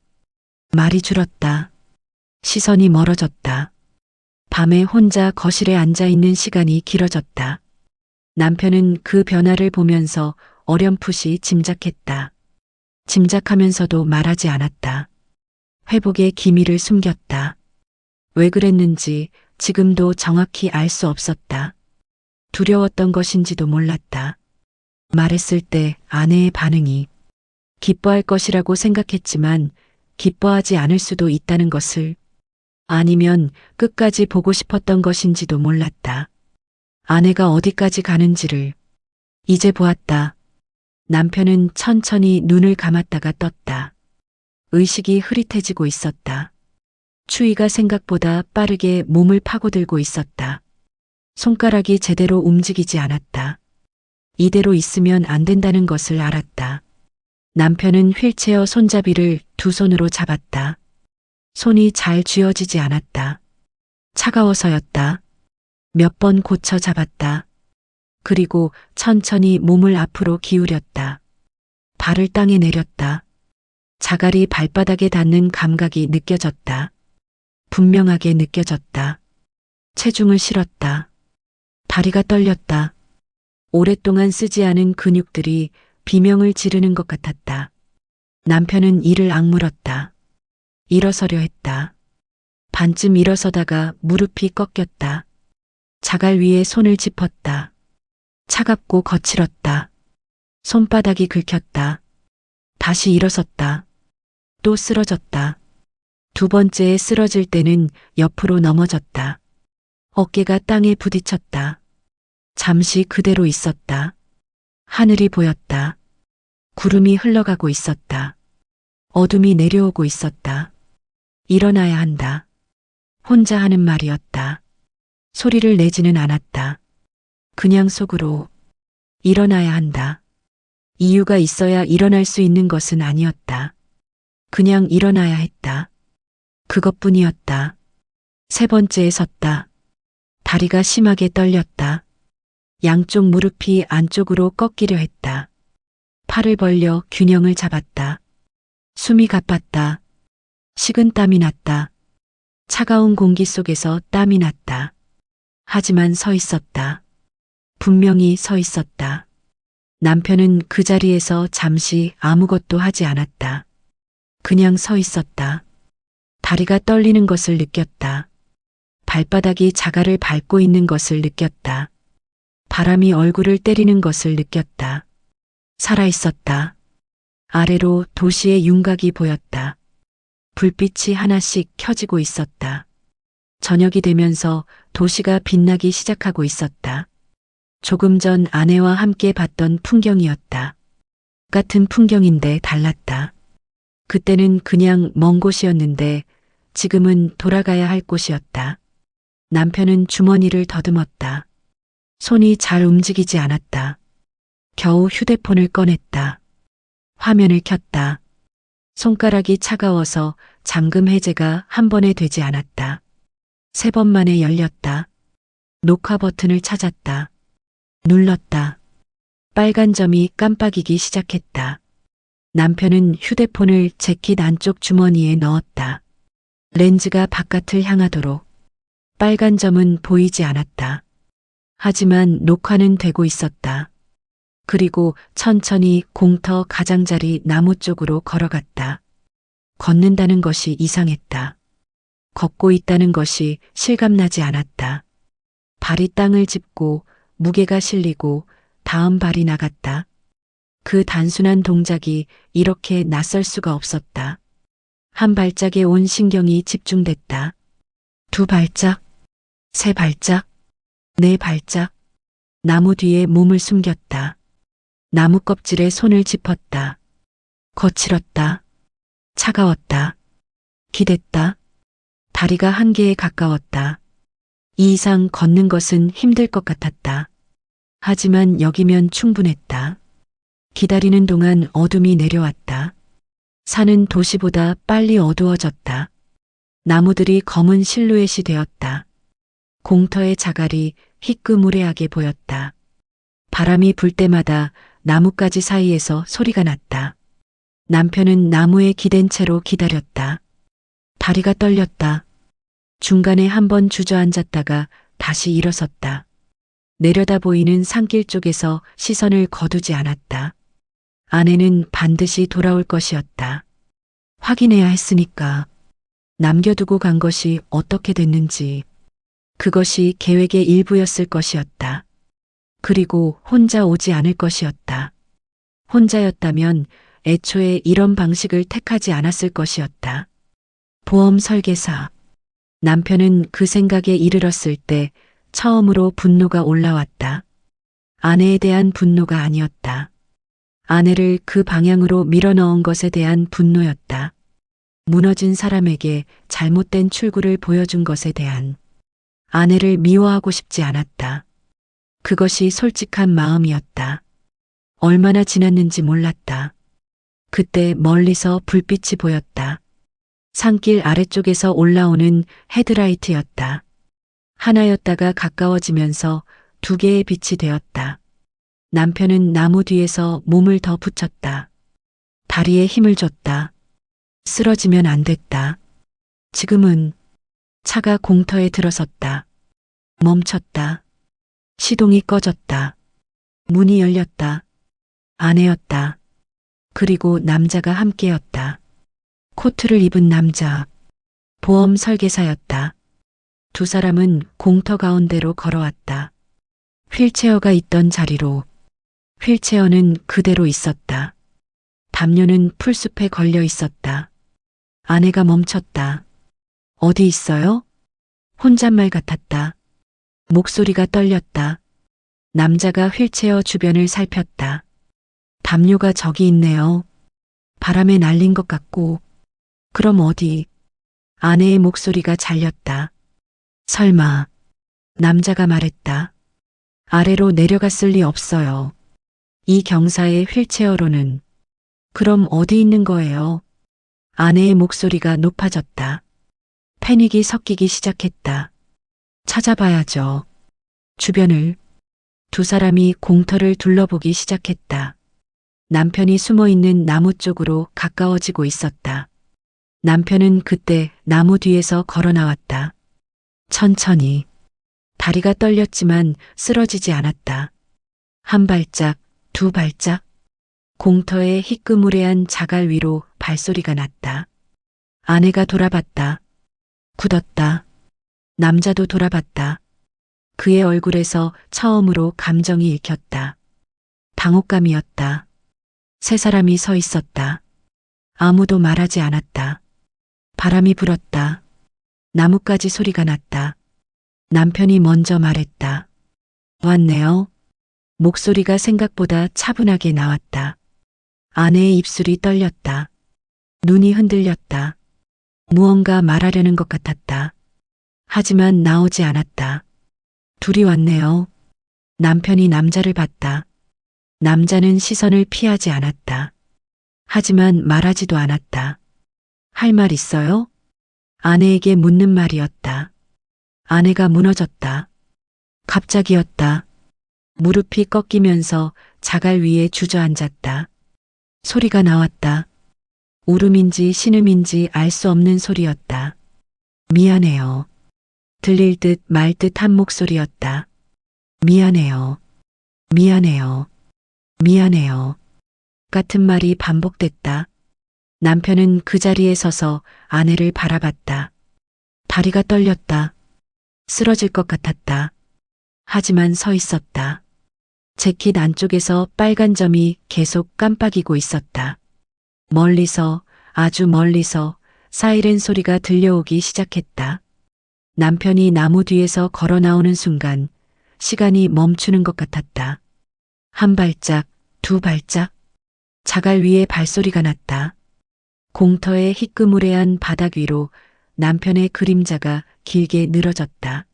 Speaker 1: 말이 줄었다. 시선이 멀어졌다. 밤에 혼자 거실에 앉아 있는 시간이 길어졌다. 남편은 그 변화를 보면서 어렴풋이 짐작했다. 짐작하면서도 말하지 않았다. 회복의 기미를 숨겼다. 왜 그랬는지 지금도 정확히 알 수 없었다. 두려웠던 것인지도 몰랐다. 말했을 때 아내의 반응이 기뻐할 것이라고 생각했지만 기뻐하지 않을 수도 있다는 것을, 아니면 끝까지 보고 싶었던 것인지도 몰랐다. 아내가 어디까지 가는지를 이제 보았다. 남편은 천천히 눈을 감았다가 떴다. 의식이 흐릿해지고 있었다. 추위가 생각보다 빠르게 몸을 파고들고 있었다. 손가락이 제대로 움직이지 않았다. 이대로 있으면 안 된다는 것을 알았다. 남편은 휠체어 손잡이를 두 손으로 잡았다. 손이 잘 쥐어지지 않았다. 차가워서였다. 몇 번 고쳐 잡았다. 그리고 천천히 몸을 앞으로 기울였다. 발을 땅에 내렸다. 자갈이 발바닥에 닿는 감각이 느껴졌다. 분명하게 느껴졌다. 체중을 실었다. 다리가 떨렸다. 오랫동안 쓰지 않은 근육들이 비명을 지르는 것 같았다. 남편은 이를 악물었다. 일어서려 했다. 반쯤 일어서다가 무릎이 꺾였다. 자갈 위에 손을 짚었다. 차갑고 거칠었다. 손바닥이 긁혔다. 다시 일어섰다. 또 쓰러졌다. 두 번째에 쓰러질 때는 옆으로 넘어졌다. 어깨가 땅에 부딪혔다. 잠시 그대로 있었다. 하늘이 보였다. 구름이 흘러가고 있었다. 어둠이 내려오고 있었다. 일어나야 한다. 혼자 하는 말이었다. 소리를 내지는 않았다. 그냥 속으로 일어나야 한다. 이유가 있어야 일어날 수 있는 것은 아니었다. 그냥 일어나야 했다. 그것뿐이었다. 세 번째에 섰다. 다리가 심하게 떨렸다. 양쪽 무릎이 안쪽으로 꺾이려 했다. 팔을 벌려 균형을 잡았다. 숨이 가빴다. 식은땀이 났다. 차가운 공기 속에서 땀이 났다. 하지만 서 있었다. 분명히 서 있었다. 남편은 그 자리에서 잠시 아무것도 하지 않았다. 그냥 서 있었다. 다리가 떨리는 것을 느꼈다. 발바닥이 자갈을 밟고 있는 것을 느꼈다. 바람이 얼굴을 때리는 것을 느꼈다. 살아 있었다. 아래로 도시의 윤곽이 보였다. 불빛이 하나씩 켜지고 있었다. 저녁이 되면서 도시가 빛나기 시작하고 있었다. 조금 전 아내와 함께 봤던 풍경이었다. 같은 풍경인데 달랐다. 그때는 그냥 먼 곳이었는데 지금은 돌아가야 할 곳이었다. 남편은 주머니를 더듬었다. 손이 잘 움직이지 않았다. 겨우 휴대폰을 꺼냈다. 화면을 켰다. 손가락이 차가워서 잠금 해제가 한 번에 되지 않았다. 3번 만에 열렸다. 녹화 버튼을 찾았다. 눌렀다. 빨간 점이 깜빡이기 시작했다. 남편은 휴대폰을 재킷 안쪽 주머니에 넣었다. 렌즈가 바깥을 향하도록. 빨간 점은 보이지 않았다. 하지만 녹화는 되고 있었다. 그리고 천천히 공터 가장자리 나무 쪽으로 걸어갔다. 걷는다는 것이 이상했다. 걷고 있다는 것이 실감나지 않았다. 발이 땅을 짚고 무게가 실리고 다음 발이 나갔다. 그 단순한 동작이 이렇게 낯설 수가 없었다. 한 발짝에 온 신경이 집중됐다. 2발짝, 3발짝, 4발짝. 나무 뒤에 몸을 숨겼다. 나무 껍질에 손을 짚었다. 거칠었다. 차가웠다. 기댔다. 다리가 한계에 가까웠다. 이 이상 걷는 것은 힘들 것 같았다. 하지만 여기면 충분했다. 기다리는 동안 어둠이 내려왔다. 산은 도시보다 빨리 어두워졌다. 나무들이 검은 실루엣이 되었다. 공터의 자갈이 희끄무레하게 보였다. 바람이 불 때마다 나뭇가지 사이에서 소리가 났다. 남편은 나무에 기댄 채로 기다렸다. 다리가 떨렸다. 중간에 한번 주저앉았다가 다시 일어섰다. 내려다 보이는 산길 쪽에서 시선을 거두지 않았다. 아내는 반드시 돌아올 것이었다. 확인해야 했으니까. 남겨두고 간 것이 어떻게 됐는지. 그것이 계획의 일부였을 것이었다. 그리고 혼자 오지 않을 것이었다. 혼자였다면 애초에 이런 방식을 택하지 않았을 것이었다. 보험 설계사. 남편은 그 생각에 이르렀을 때 처음으로 분노가 올라왔다. 아내에 대한 분노가 아니었다. 아내를 그 방향으로 밀어넣은 것에 대한 분노였다. 무너진 사람에게 잘못된 출구를 보여준 것에 대한. 아내를 미워하고 싶지 않았다. 그것이 솔직한 마음이었다. 얼마나 지났는지 몰랐다. 그때 멀리서 불빛이 보였다. 산길 아래쪽에서 올라오는 헤드라이트였다. 하나였다가 가까워지면서 2개의 빛이 되었다. 남편은 나무 뒤에서 몸을 더 붙였다. 다리에 힘을 줬다. 쓰러지면 안 됐다. 지금은. 차가 공터에 들어섰다. 멈췄다. 시동이 꺼졌다. 문이 열렸다. 아내였다. 그리고 남자가 함께였다. 코트를 입은 남자. 보험 설계사였다. 2 사람은 공터 가운데로 걸어왔다. 휠체어가 있던 자리로. 휠체어는 그대로 있었다. 담요는 풀숲에 걸려 있었다. 아내가 멈췄다. 어디 있어요? 혼잣말 같았다. 목소리가 떨렸다. 남자가 휠체어 주변을 살폈다. 담요가 저기 있네요. 바람에 날린 것 같고. 그럼 어디? 아내의 목소리가 잘렸다. 설마. 남자가 말했다. 아래로 내려갔을 리 없어요. 이 경사의 휠체어로는. 그럼 어디 있는 거예요? 아내의 목소리가 높아졌다. 패닉이 섞이기 시작했다. 찾아봐야죠. 주변을. 2 사람이 공터를 둘러보기 시작했다. 남편이 숨어 있는 나무 쪽으로 가까워지고 있었다. 남편은 그때 나무 뒤에서 걸어 나왔다. 천천히. 다리가 떨렸지만 쓰러지지 않았다. 한 발짝, 두 발짝. 공터의 희끄무레한 자갈 위로 발소리가 났다. 아내가 돌아봤다. 굳었다. 남자도 돌아봤다. 그의 얼굴에서 처음으로 감정이 읽혔다. 당혹감이었다. 세 사람이 서 있었다. 아무도 말하지 않았다. 바람이 불었다. 나뭇가지 소리가 났다. 남편이 먼저 말했다. 왔네요. 목소리가 생각보다 차분하게 나왔다. 아내의 입술이 떨렸다. 눈이 흔들렸다. 무언가 말하려는 것 같았다. 하지만 나오지 않았다. 둘이 왔네요. 남편이 남자를 봤다. 남자는 시선을 피하지 않았다. 하지만 말하지도 않았다. 할 말 있어요? 아내에게 묻는 말이었다. 아내가 무너졌다. 갑자기였다. 무릎이 꺾이면서 자갈 위에 주저앉았다. 소리가 나왔다. 울음인지 신음인지 알 수 없는 소리였다. 미안해요. 들릴 듯 말 듯 한 목소리였다. 미안해요. 미안해요. 미안해요. 같은 말이 반복됐다. 남편은 그 자리에 서서 아내를 바라봤다. 다리가 떨렸다. 쓰러질 것 같았다. 하지만 서 있었다. 재킷 안쪽에서 빨간 점이 계속 깜빡이고 있었다. 멀리서, 아주 멀리서 사이렌 소리가 들려오기 시작했다. 남편이 나무 뒤에서 걸어 나오는 순간 시간이 멈추는 것 같았다. 한 발짝, 두 발짝. 자갈 위에 발소리가 났다. 공터의 희끄무레한 바닥 위로 남편의 그림자가 길게 늘어졌다.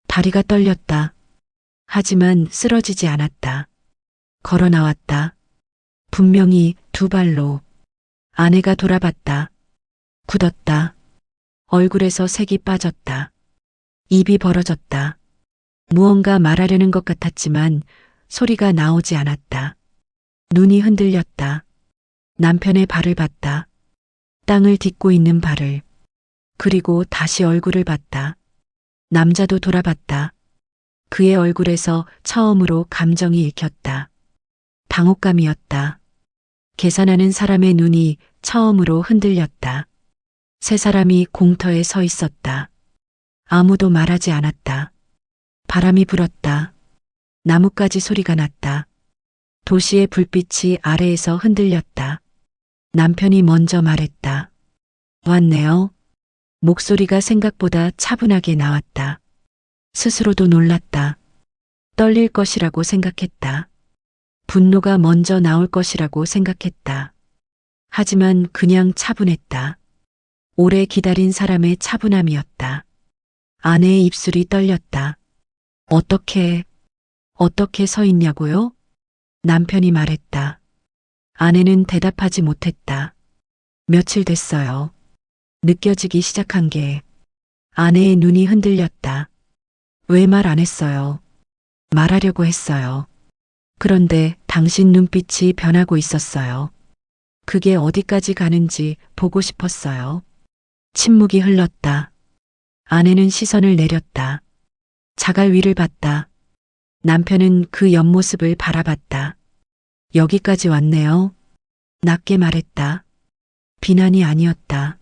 Speaker 1: 다리가 떨렸다. 하지만 쓰러지지 않았다. 걸어 나왔다. 분명히 두 발로. 아내가 돌아봤다. 굳었다. 얼굴에서 색이 빠졌다. 입이 벌어졌다. 무언가 말하려는 것 같았지만 소리가 나오지 않았다. 눈이 흔들렸다. 남편의 발을 봤다. 땅을 딛고 있는 발을. 그리고 다시 얼굴을 봤다. 남자도 돌아봤다. 그의 얼굴에서 처음으로 감정이 읽혔다. 당혹감이었다. 계산하는 사람의 눈이 처음으로 흔들렸다. 세 사람이 공터에 서 있었다. 아무도 말하지 않았다. 바람이 불었다. 나뭇가지 소리가 났다. 도시의 불빛이 아래에서 흔들렸다. 남편이 먼저 말했다. 왔네요. 목소리가 생각보다 차분하게 나왔다. 스스로도 놀랐다. 떨릴 것이라고 생각했다. 분노가 먼저 나올 것이라고 생각했다. 하지만 그냥 차분했다. 오래 기다린 사람의 차분함이었다. 아내의 입술이 떨렸다. 어떻게 서 있냐고요? 남편이 말했다. 아내는 대답하지 못했다. 며칠 됐어요. 느껴지기 시작한 게. 아내의 눈이 흔들렸다. 왜 말 안 했어요? 말하려고 했어요. 그런데 당신 눈빛이 변하고 있었어요. 그게 어디까지 가는지 보고 싶었어요. 침묵이 흘렀다. 아내는 시선을 내렸다. 자갈 위를 봤다. 남편은 그 옆모습을 바라봤다. 여기까지 왔네요. 낮게 말했다. 비난이 아니었다.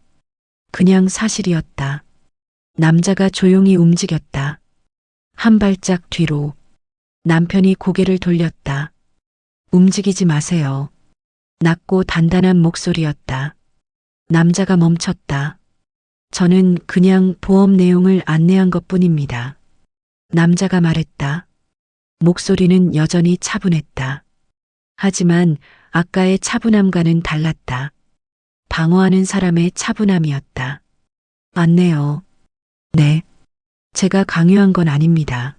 Speaker 1: 그냥 사실이었다. 남자가 조용히 움직였다. 한 발짝 뒤로. 남편이 고개를 돌렸다. 움직이지 마세요. 낮고 단단한 목소리였다. 남자가 멈췄다. 저는 그냥 보험 내용을 안내한 것뿐입니다. 남자가 말했다. 목소리는 여전히 차분했다. 하지만 아까의 차분함과는 달랐다. 방어하는 사람의 차분함이었다. 맞네요. 네. 제가 강요한 건 아닙니다.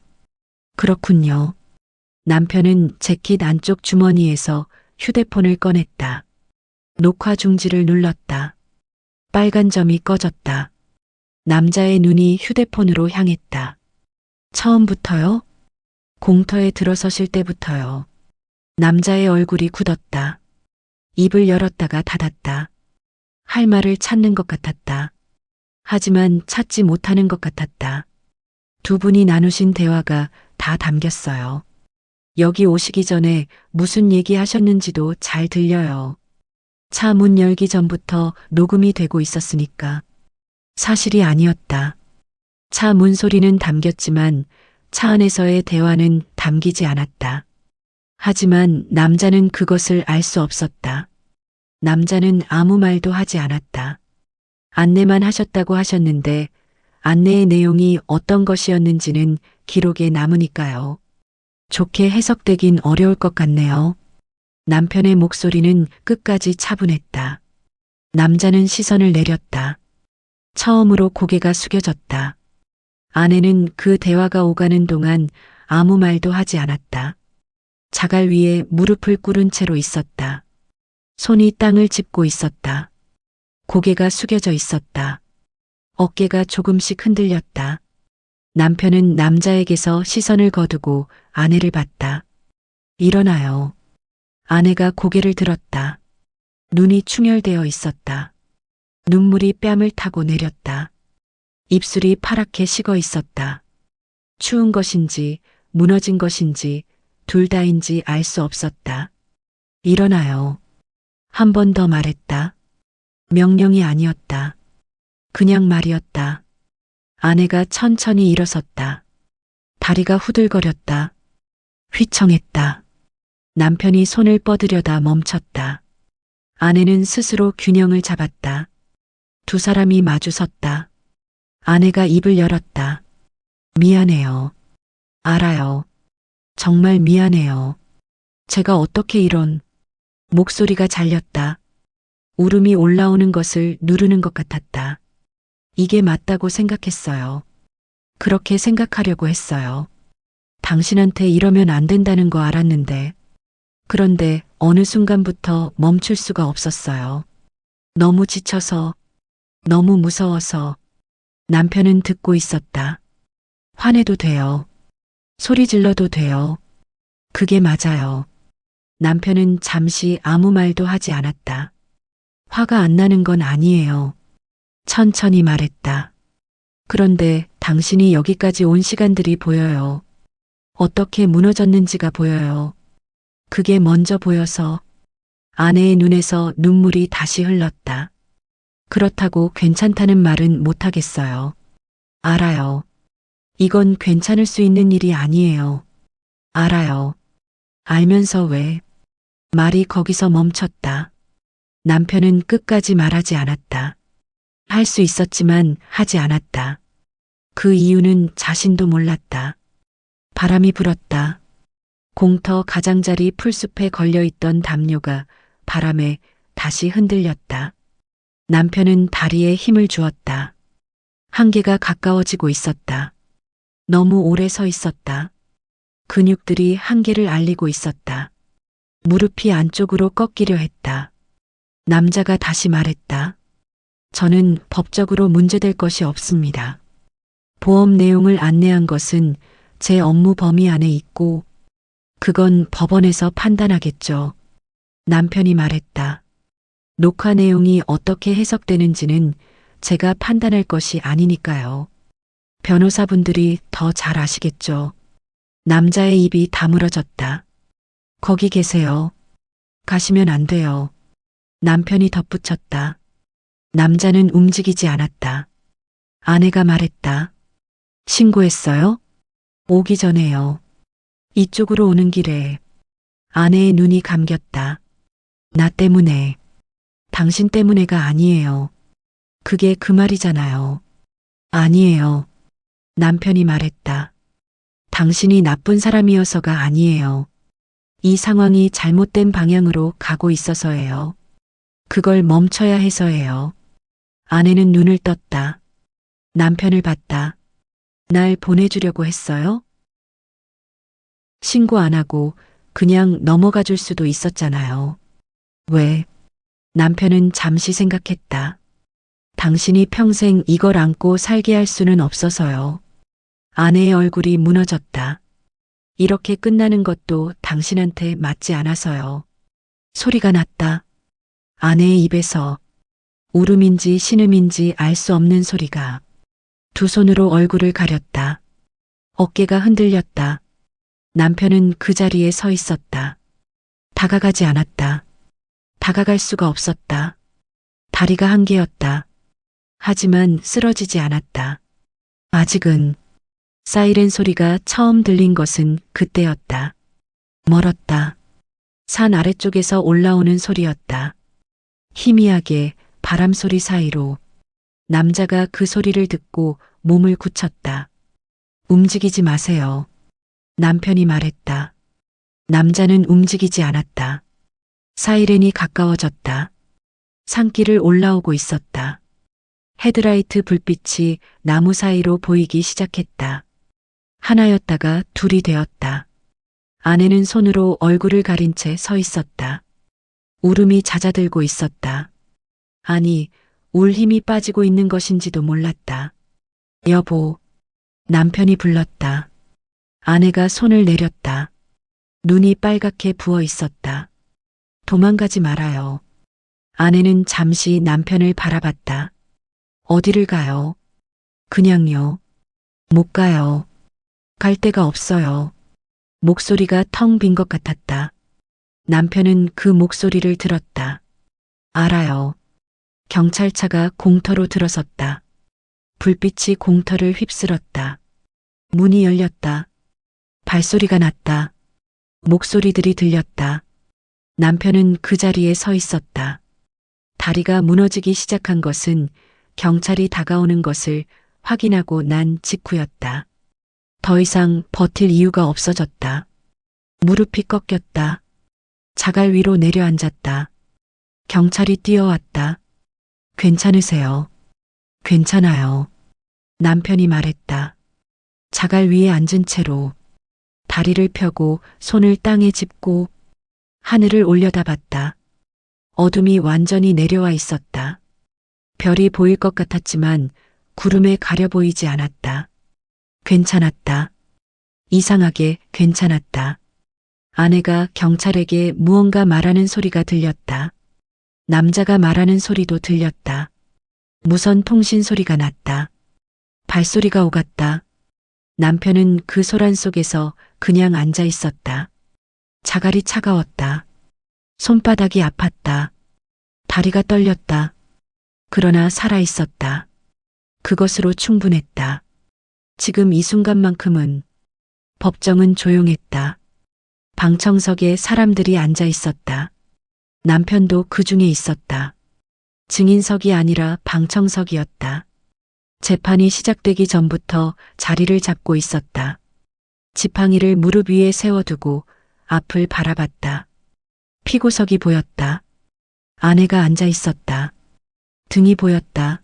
Speaker 1: 그렇군요. 남편은 재킷 안쪽 주머니에서 휴대폰을 꺼냈다. 녹화 중지를 눌렀다. 빨간 점이 꺼졌다. 남자의 눈이 휴대폰으로 향했다. 처음부터요? 공터에 들어서실 때부터요. 남자의 얼굴이 굳었다. 입을 열었다가 닫았다. 할 말을 찾는 것 같았다. 하지만 찾지 못하는 것 같았다. 두 분이 나누신 대화가 다 담겼어요. 여기 오시기 전에 무슨 얘기 하셨는지도 잘 들려요. 차 문 열기 전부터 녹음이 되고 있었으니까. 사실이 아니었다. 차 문 소리는 담겼지만 차 안에서의 대화는 담기지 않았다. 하지만 남자는 그것을 알 수 없었다. 남자는 아무 말도 하지 않았다. 안내만 하셨다고 하셨는데 안내의 내용이 어떤 것이었는지는 기록에 남으니까요. 좋게 해석되긴 어려울 것 같네요. 남편의 목소리는 끝까지 차분했다. 남자는 시선을 내렸다. 처음으로 고개가 숙여졌다. 아내는 그 대화가 오가는 동안 아무 말도 하지 않았다. 자갈 위에 무릎을 꿇은 채로 있었다. 손이 땅을 짚고 있었다. 고개가 숙여져 있었다. 어깨가 조금씩 흔들렸다. 남편은 남자에게서 시선을 거두고 아내를 봤다. 일어나요. 아내가 고개를 들었다. 눈이 충혈되어 있었다. 눈물이 뺨을 타고 내렸다. 입술이 파랗게 식어 있었다. 추운 것인지 무너진 것인지 둘 다인지 알 수 없었다. 일어나요. 한 번 더 말했다. 명령이 아니었다. 그냥 말이었다. 아내가 천천히 일어섰다. 다리가 후들거렸다. 휘청했다. 남편이 손을 뻗으려다 멈췄다. 아내는 스스로 균형을 잡았다. 두 사람이 마주 섰다. 아내가 입을 열었다. 미안해요. 알아요. 정말 미안해요. 제가 어떻게 이런... 목소리가 잘렸다. 울음이 올라오는 것을 누르는 것 같았다. 이게 맞다고 생각했어요. 그렇게 생각하려고 했어요. 당신한테 이러면 안 된다는 거 알았는데. 그런데 어느 순간부터 멈출 수가 없었어요. 너무 지쳐서, 너무 무서워서. 남편은 듣고 있었다. 화내도 돼요. 소리 질러도 돼요. 그게 맞아요. 남편은 잠시 아무 말도 하지 않았다. 화가 안 나는 건 아니에요. 천천히 말했다. 그런데 당신이 여기까지 온 시간들이 보여요. 어떻게 무너졌는지가 보여요. 그게 먼저 보여서 아내의 눈에서 눈물이 다시 흘렀다. 그렇다고 괜찮다는 말은 못하겠어요. 알아요. 이건 괜찮을 수 있는 일이 아니에요. 알아요. 알면서 왜? 말이 거기서 멈췄다. 남편은 끝까지 말하지 않았다. 할 수 있었지만 하지 않았다. 그 이유는 자신도 몰랐다. 바람이 불었다. 공터 가장자리 풀숲에 걸려있던 담요가 바람에 다시 흔들렸다. 남편은 다리에 힘을 주었다. 한계가 가까워지고 있었다. 너무 오래 서 있었다. 근육들이 한계를 알리고 있었다. 무릎이 안쪽으로 꺾이려 했다. 남자가 다시 말했다. 저는 법적으로 문제될 것이 없습니다. 보험 내용을 안내한 것은 제 업무 범위 안에 있고 그건 법원에서 판단하겠죠. 남편이 말했다. 녹화 내용이 어떻게 해석되는지는 제가 판단할 것이 아니니까요. 변호사분들이 더 잘 아시겠죠. 남자의 입이 다물어졌다. 거기 계세요. 가시면 안 돼요. 남편이 덧붙였다. 남자는 움직이지 않았다. 아내가 말했다. 신고했어요? 오기 전에요. 이쪽으로 오는 길에. 아내의 눈이 감겼다. 나 때문에. 당신 때문에가 아니에요. 그게 그 말이잖아요. 아니에요. 남편이 말했다. 당신이 나쁜 사람이어서가 아니에요. 이 상황이 잘못된 방향으로 가고 있어서예요. 그걸 멈춰야 해서예요. 아내는 눈을 떴다. 남편을 봤다. 날 보내주려고 했어요? 신고 안 하고 그냥 넘어가 줄 수도 있었잖아요. 왜? 남편은 잠시 생각했다. 당신이 평생 이걸 안고 살게 할 수는 없어서요. 아내의 얼굴이 무너졌다. 이렇게 끝나는 것도 당신한테 맞지 않아서요. 소리가 났다. 아내의 입에서 울음인지 신음인지 알 수 없는 소리가. 두 손으로 얼굴을 가렸다. 어깨가 흔들렸다. 남편은 그 자리에 서 있었다. 다가가지 않았다. 다가갈 수가 없었다. 다리가 한계였다. 하지만 쓰러지지 않았다. 아직은. 사이렌 소리가 처음 들린 것은 그때였다. 멀었다. 산 아래쪽에서 올라오는 소리였다. 희미하게 바람 소리 사이로. 남자가 그 소리를 듣고 몸을 굳혔다. 움직이지 마세요. 남편이 말했다. 남자는 움직이지 않았다. 사이렌이 가까워졌다. 산길을 올라오고 있었다. 헤드라이트 불빛이 나무 사이로 보이기 시작했다. 하나였다가 둘이 되었다. 아내는 손으로 얼굴을 가린 채 서 있었다. 울음이 잦아들고 있었다. 아니, 울 힘이 빠지고 있는 것인지도 몰랐다. 여보, 남편이 불렀다. 아내가 손을 내렸다. 눈이 빨갛게 부어 있었다. 도망가지 말아요. 아내는 잠시 남편을 바라봤다. 어디를 가요? 그냥요. 못 가요. 갈 데가 없어요. 목소리가 텅 빈 것 같았다. 남편은 그 목소리를 들었다. 알아요. 경찰차가 공터로 들어섰다. 불빛이 공터를 휩쓸었다. 문이 열렸다. 발소리가 났다. 목소리들이 들렸다. 남편은 그 자리에 서 있었다. 다리가 무너지기 시작한 것은 경찰이 다가오는 것을 확인하고 난 직후였다. 더 이상 버틸 이유가 없어졌다. 무릎이 꺾였다. 자갈 위로 내려앉았다. 경찰이 뛰어왔다. 괜찮으세요? 괜찮아요. 남편이 말했다. 자갈 위에 앉은 채로 다리를 펴고 손을 땅에 짚고 하늘을 올려다봤다. 어둠이 완전히 내려와 있었다. 별이 보일 것 같았지만 구름에 가려 보이지 않았다. 괜찮았다. 이상하게 괜찮았다. 아내가 경찰에게 무언가 말하는 소리가 들렸다. 남자가 말하는 소리도 들렸다. 무선 통신 소리가 났다. 발소리가 오갔다. 남편은 그 소란 속에서 그냥 앉아 있었다. 자갈이 차가웠다. 손바닥이 아팠다. 다리가 떨렸다. 그러나 살아 있었다. 그것으로 충분했다. 지금 이 순간만큼은. 법정은 조용했다. 방청석에 사람들이 앉아 있었다. 남편도 그 중에 있었다. 증인석이 아니라 방청석이었다. 재판이 시작되기 전부터 자리를 잡고 있었다. 지팡이를 무릎 위에 세워두고 앞을 바라봤다. 피고석이 보였다. 아내가 앉아 있었다. 등이 보였다.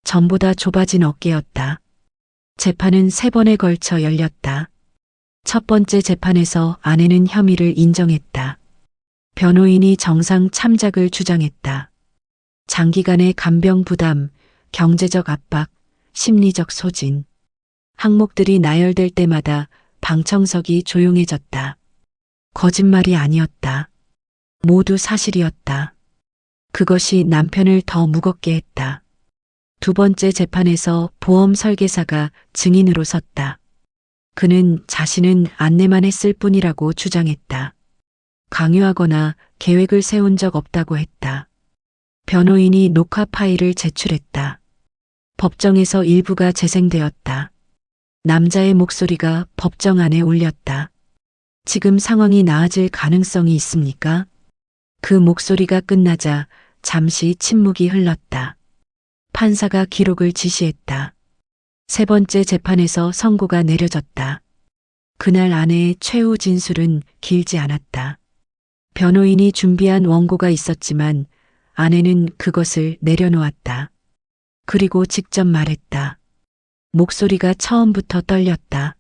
Speaker 1: 전보다 좁아진 어깨였다. 재판은 3번에 걸쳐 열렸다. 첫 번째 재판에서 아내는 혐의를 인정했다. 변호인이 정상 참작을 주장했다. 장기간의 간병 부담, 경제적 압박, 심리적 소진. 항목들이 나열될 때마다 방청석이 조용해졌다. 거짓말이 아니었다. 모두 사실이었다. 그것이 남편을 더 무겁게 했다. 두 번째 재판에서 보험 설계사가 증인으로 섰다. 그는 자신은 안내만 했을 뿐이라고 주장했다. 강요하거나 계획을 세운 적 없다고 했다. 변호인이 녹화 파일을 제출했다. 법정에서 일부가 재생되었다. 남자의 목소리가 법정 안에 울렸다. 지금 상황이 나아질 가능성이 있습니까? 그 목소리가 끝나자 잠시 침묵이 흘렀다. 판사가 기록을 지시했다. 3번째 재판에서 선고가 내려졌다. 그날 아내의 최후 진술은 길지 않았다. 변호인이 준비한 원고가 있었지만 아내는 그것을 내려놓았다. 그리고 직접 말했다. 목소리가 처음부터 떨렸다.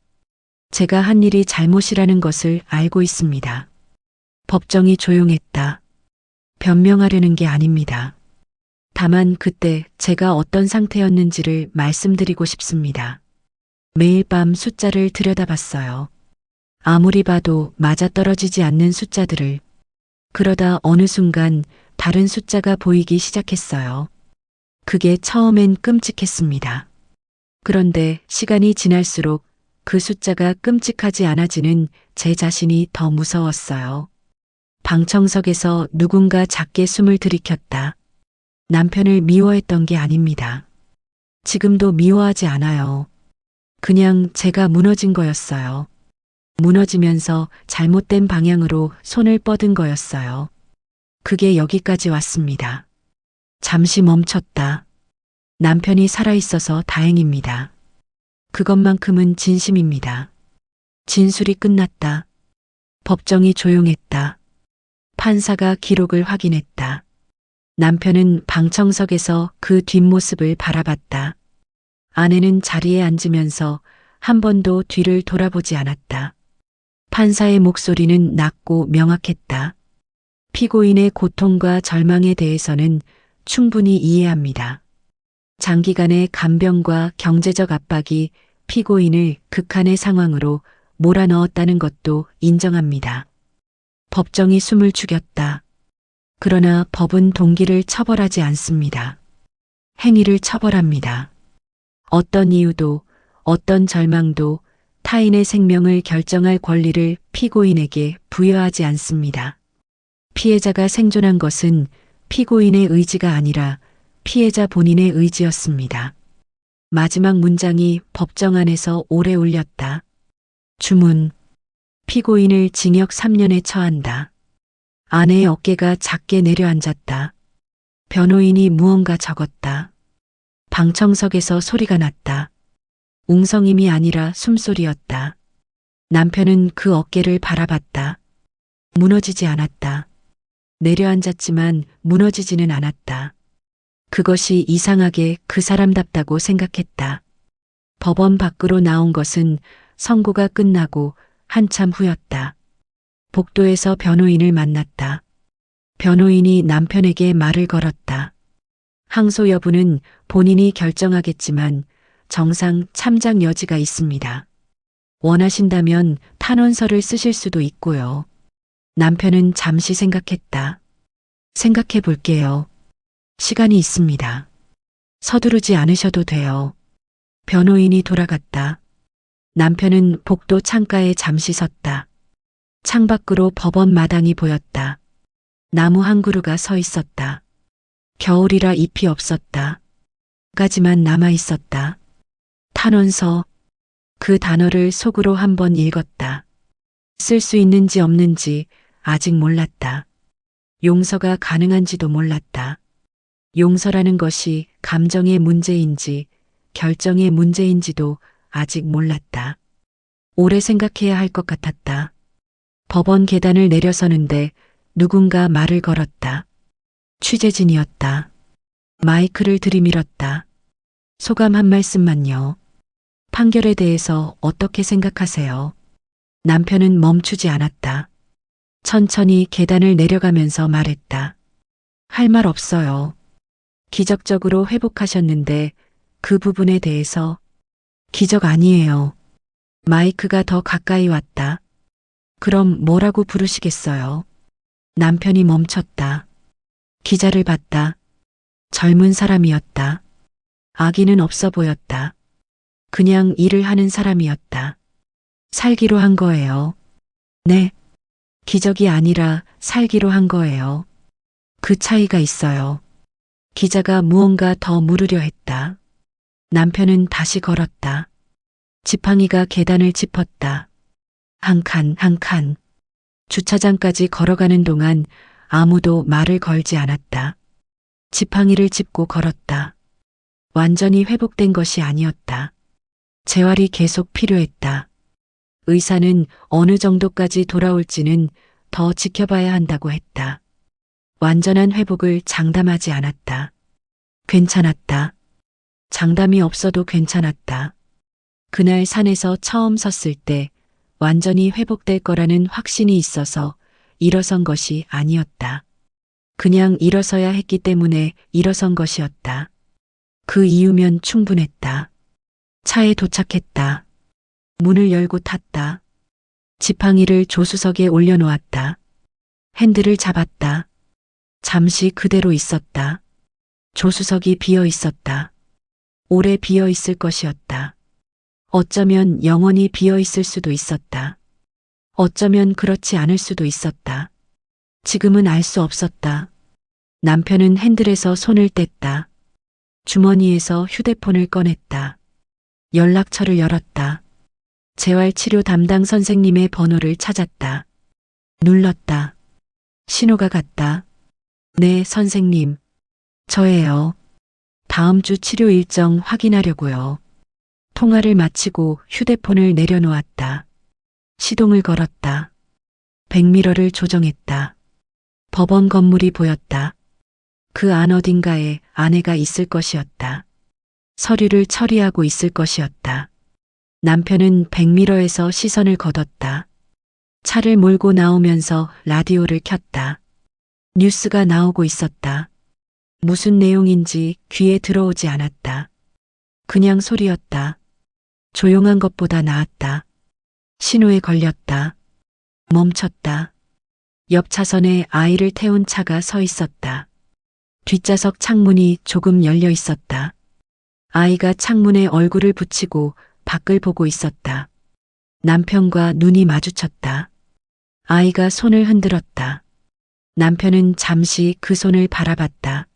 Speaker 1: 제가 한 일이 잘못이라는 것을 알고 있습니다. 법정이 조용했다. 변명하려는 게 아닙니다. 다만 그때 제가 어떤 상태였는지를 말씀드리고 싶습니다. 매일 밤 숫자를 들여다봤어요. 아무리 봐도 맞아떨어지지 않는 숫자들을. 그러다 어느 순간 다른 숫자가 보이기 시작했어요. 그게 처음엔 끔찍했습니다. 그런데 시간이 지날수록 그 숫자가 끔찍하지 않아지는 제 자신이 더 무서웠어요. 방청석에서 누군가 작게 숨을 들이켰다. 남편을 미워했던 게 아닙니다. 지금도 미워하지 않아요. 그냥 제가 무너진 거였어요. 무너지면서 잘못된 방향으로 손을 뻗은 거였어요. 그게 여기까지 왔습니다. 잠시 멈췄다. 남편이 살아있어서 다행입니다. 그것만큼은 진심입니다. 진술이 끝났다. 법정이 조용했다. 판사가 기록을 확인했다. 남편은 방청석에서 그 뒷모습을 바라봤다. 아내는 자리에 앉으면서 한 번도 뒤를 돌아보지 않았다. 판사의 목소리는 낮고 명확했다. 피고인의 고통과 절망에 대해서는 충분히 이해합니다. 장기간의 간병과 경제적 압박이 피고인을 극한의 상황으로 몰아넣었다는 것도 인정합니다. 법정이 숨을 죽였다. 그러나 법은 동기를 처벌하지 않습니다. 행위를 처벌합니다. 어떤 이유도, 어떤 절망도 타인의 생명을 결정할 권리를 피고인에게 부여하지 않습니다. 피해자가 생존한 것은 피고인의 의지가 아니라 피해자 본인의 의지였습니다. 마지막 문장이 법정 안에서 오래 울렸다. 주문. 피고인을 징역 3년에 처한다. 아내의 어깨가 작게 내려앉았다. 변호인이 무언가 적었다. 방청석에서 소리가 났다. 웅성임이 아니라 숨소리였다. 남편은 그 어깨를 바라봤다. 무너지지 않았다. 내려앉았지만 무너지지는 않았다. 그것이 이상하게 그 사람답다고 생각했다. 법원 밖으로 나온 것은 선고가 끝나고 한참 후였다. 복도에서 변호인을 만났다. 변호인이 남편에게 말을 걸었다. 항소 여부는 본인이 결정하겠지만 정상 참작 여지가 있습니다. 원하신다면 탄원서를 쓰실 수도 있고요. 남편은 잠시 생각했다. 생각해 볼게요. 시간이 있습니다. 서두르지 않으셔도 돼요. 변호인이 돌아갔다. 남편은 복도 창가에 잠시 섰다. 창밖으로 법원 마당이 보였다. 나무 한 그루가 서 있었다. 겨울이라 잎이 없었다. 가지만 남아 있었다. 탄원서. 그 단어를 속으로 한번 읽었다. 쓸 수 있는지 없는지 아직 몰랐다. 용서가 가능한지도 몰랐다. 용서라는 것이 감정의 문제인지 결정의 문제인지도 아직 몰랐다. 오래 생각해야 할 것 같았다. 법원 계단을 내려서는데 누군가 말을 걸었다. 취재진이었다. 마이크를 들이밀었다. 소감 한 말씀만요. 판결에 대해서 어떻게 생각하세요? 남편은 멈추지 않았다. 천천히 계단을 내려가면서 말했다. 할 말 없어요. 기적적으로 회복하셨는데 그 부분에 대해서 기적 아니에요. 마이크가 더 가까이 왔다. 그럼 뭐라고 부르시겠어요? 남편이 멈췄다. 기자를 봤다. 젊은 사람이었다. 아기는 없어 보였다. 그냥 일을 하는 사람이었다. 살기로 한 거예요. 네. 기적이 아니라 살기로 한 거예요. 그 차이가 있어요. 기자가 무언가 더 물으려 했다. 남편은 다시 걸었다. 지팡이가 계단을 짚었다. 한 칸, 한 칸. 주차장까지 걸어가는 동안 아무도 말을 걸지 않았다. 지팡이를 짚고 걸었다. 완전히 회복된 것이 아니었다. 재활이 계속 필요했다. 의사는 어느 정도까지 돌아올지는 더 지켜봐야 한다고 했다. 완전한 회복을 장담하지 않았다. 괜찮았다. 장담이 없어도 괜찮았다. 그날 산에서 처음 섰을 때 완전히 회복될 거라는 확신이 있어서 일어선 것이 아니었다. 그냥 일어서야 했기 때문에 일어선 것이었다. 그 이유면 충분했다. 차에 도착했다. 문을 열고 탔다. 지팡이를 조수석에 올려놓았다. 핸들을 잡았다. 잠시 그대로 있었다. 조수석이 비어 있었다. 오래 비어 있을 것이었다. 어쩌면 영원히 비어 있을 수도 있었다. 어쩌면 그렇지 않을 수도 있었다. 지금은 알 수 없었다. 남편은 핸들에서 손을 뗐다. 주머니에서 휴대폰을 꺼냈다. 연락처를 열었다. 재활치료 담당 선생님의 번호를 찾았다. 눌렀다. 신호가 갔다. 네, 선생님. 저예요. 다음 주 치료 일정 확인하려고요. 통화를 마치고 휴대폰을 내려놓았다. 시동을 걸었다. 백미러를 조정했다. 법원 건물이 보였다. 그 안 어딘가에 아내가 있을 것이었다. 서류를 처리하고 있을 것이었다. 남편은 백미러에서 시선을 걷었다. 차를 몰고 나오면서 라디오를 켰다. 뉴스가 나오고 있었다. 무슨 내용인지 귀에 들어오지 않았다. 그냥 소리였다. 조용한 것보다 나았다. 신호에 걸렸다. 멈췄다. 옆 차선에 아이를 태운 차가 서 있었다. 뒷좌석 창문이 조금 열려 있었다. 아이가 창문에 얼굴을 붙이고 밖을 보고 있었다. 남편과 눈이 마주쳤다. 아이가 손을 흔들었다. 남편은 잠시 그 손을 바라봤다.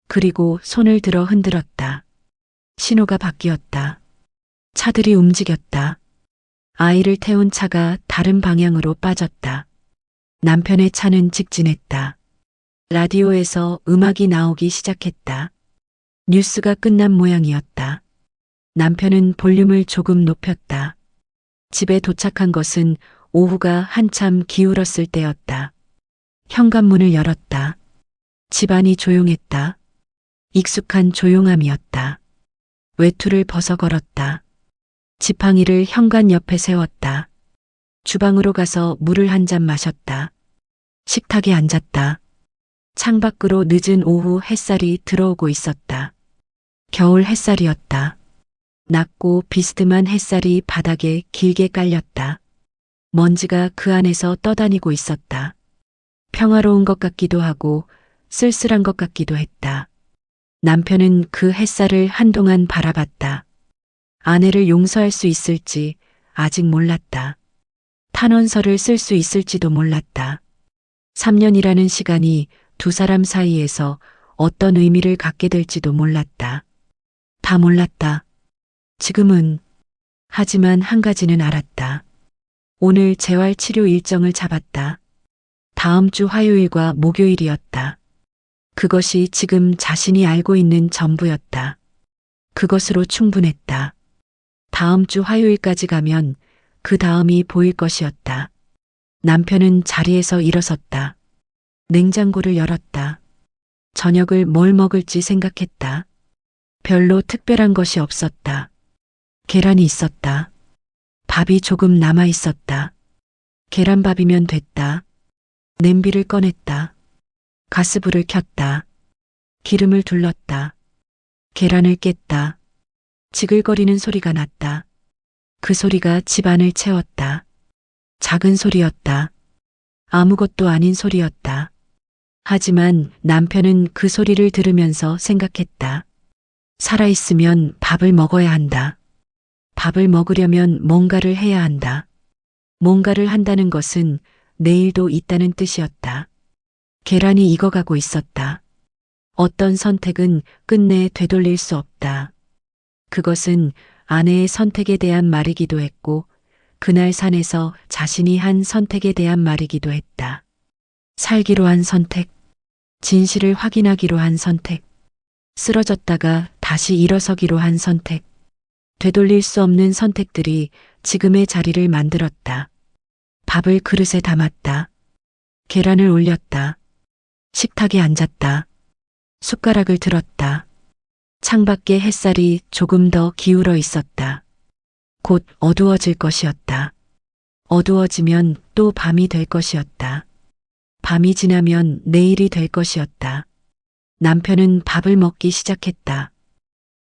Speaker 1: 그리고 손을 들어 흔들었다. 신호가 바뀌었다. 차들이 움직였다. 아이를 태운 차가 다른 방향으로 빠졌다. 남편의 차는 직진했다. 라디오에서 음악이 나오기 시작했다. 뉴스가 끝난 모양이었다. 남편은 볼륨을 조금 높였다. 집에 도착한 것은 오후가 한참 기울었을 때였다. 현관문을 열었다. 집안이 조용했다. 익숙한 조용함이었다. 외투를 벗어 걸었다. 지팡이를 현관 옆에 세웠다. 주방으로 가서 물을 한 잔 마셨다. 식탁에 앉았다. 창밖으로 늦은 오후 햇살이 들어오고 있었다. 겨울 햇살이었다. 낮고 비스듬한 햇살이 바닥에 길게 깔렸다. 먼지가 그 안에서 떠다니고 있었다. 평화로운 것 같기도 하고 쓸쓸한 것 같기도 했다. 남편은 그 햇살을 한동안 바라봤다. 아내를 용서할 수 있을지 아직 몰랐다. 탄원서를 쓸 수 있을지도 몰랐다. 3년이라는 시간이 두 사람 사이에서 어떤 의미를 갖게 될지도 몰랐다. 다 몰랐다. 지금은. 하지만 한 가지는 알았다. 오늘 재활치료 일정을 잡았다. 다음 주 화요일과 목요일이었다. 그것이 지금 자신이 알고 있는 전부였다. 그것으로 충분했다. 다음 주 화요일까지 가면 그 다음이 보일 것이었다. 남편은 자리에서 일어섰다. 냉장고를 열었다. 저녁을 뭘 먹을지 생각했다. 별로 특별한 것이 없었다. 계란이 있었다. 밥이 조금 남아 있었다. 계란밥이면 됐다. 냄비를 꺼냈다. 가스불을 켰다. 기름을 둘렀다. 계란을 깼다. 지글거리는 소리가 났다. 그 소리가 집안을 채웠다. 작은 소리였다. 아무것도 아닌 소리였다. 하지만 남편은 그 소리를 들으면서 생각했다. 살아있으면 밥을 먹어야 한다. 밥을 먹으려면 뭔가를 해야 한다. 뭔가를 한다는 것은 내일도 있다는 뜻이었다. 계란이 익어가고 있었다. 어떤 선택은 끝내 되돌릴 수 없다. 그것은 아내의 선택에 대한 말이기도 했고 그날 산에서 자신이 한 선택에 대한 말이기도 했다. 살기로 한 선택, 진실을 확인하기로 한 선택, 쓰러졌다가 다시 일어서기로 한 선택, 되돌릴 수 없는 선택들이 지금의 자리를 만들었다. 밥을 그릇에 담았다. 계란을 올렸다. 식탁에 앉았다. 숟가락을 들었다. 창밖에 햇살이 조금 더 기울어 있었다. 곧 어두워질 것이었다. 어두워지면 또 밤이 될 것이었다. 밤이 지나면 내일이 될 것이었다. 남편은 밥을 먹기 시작했다.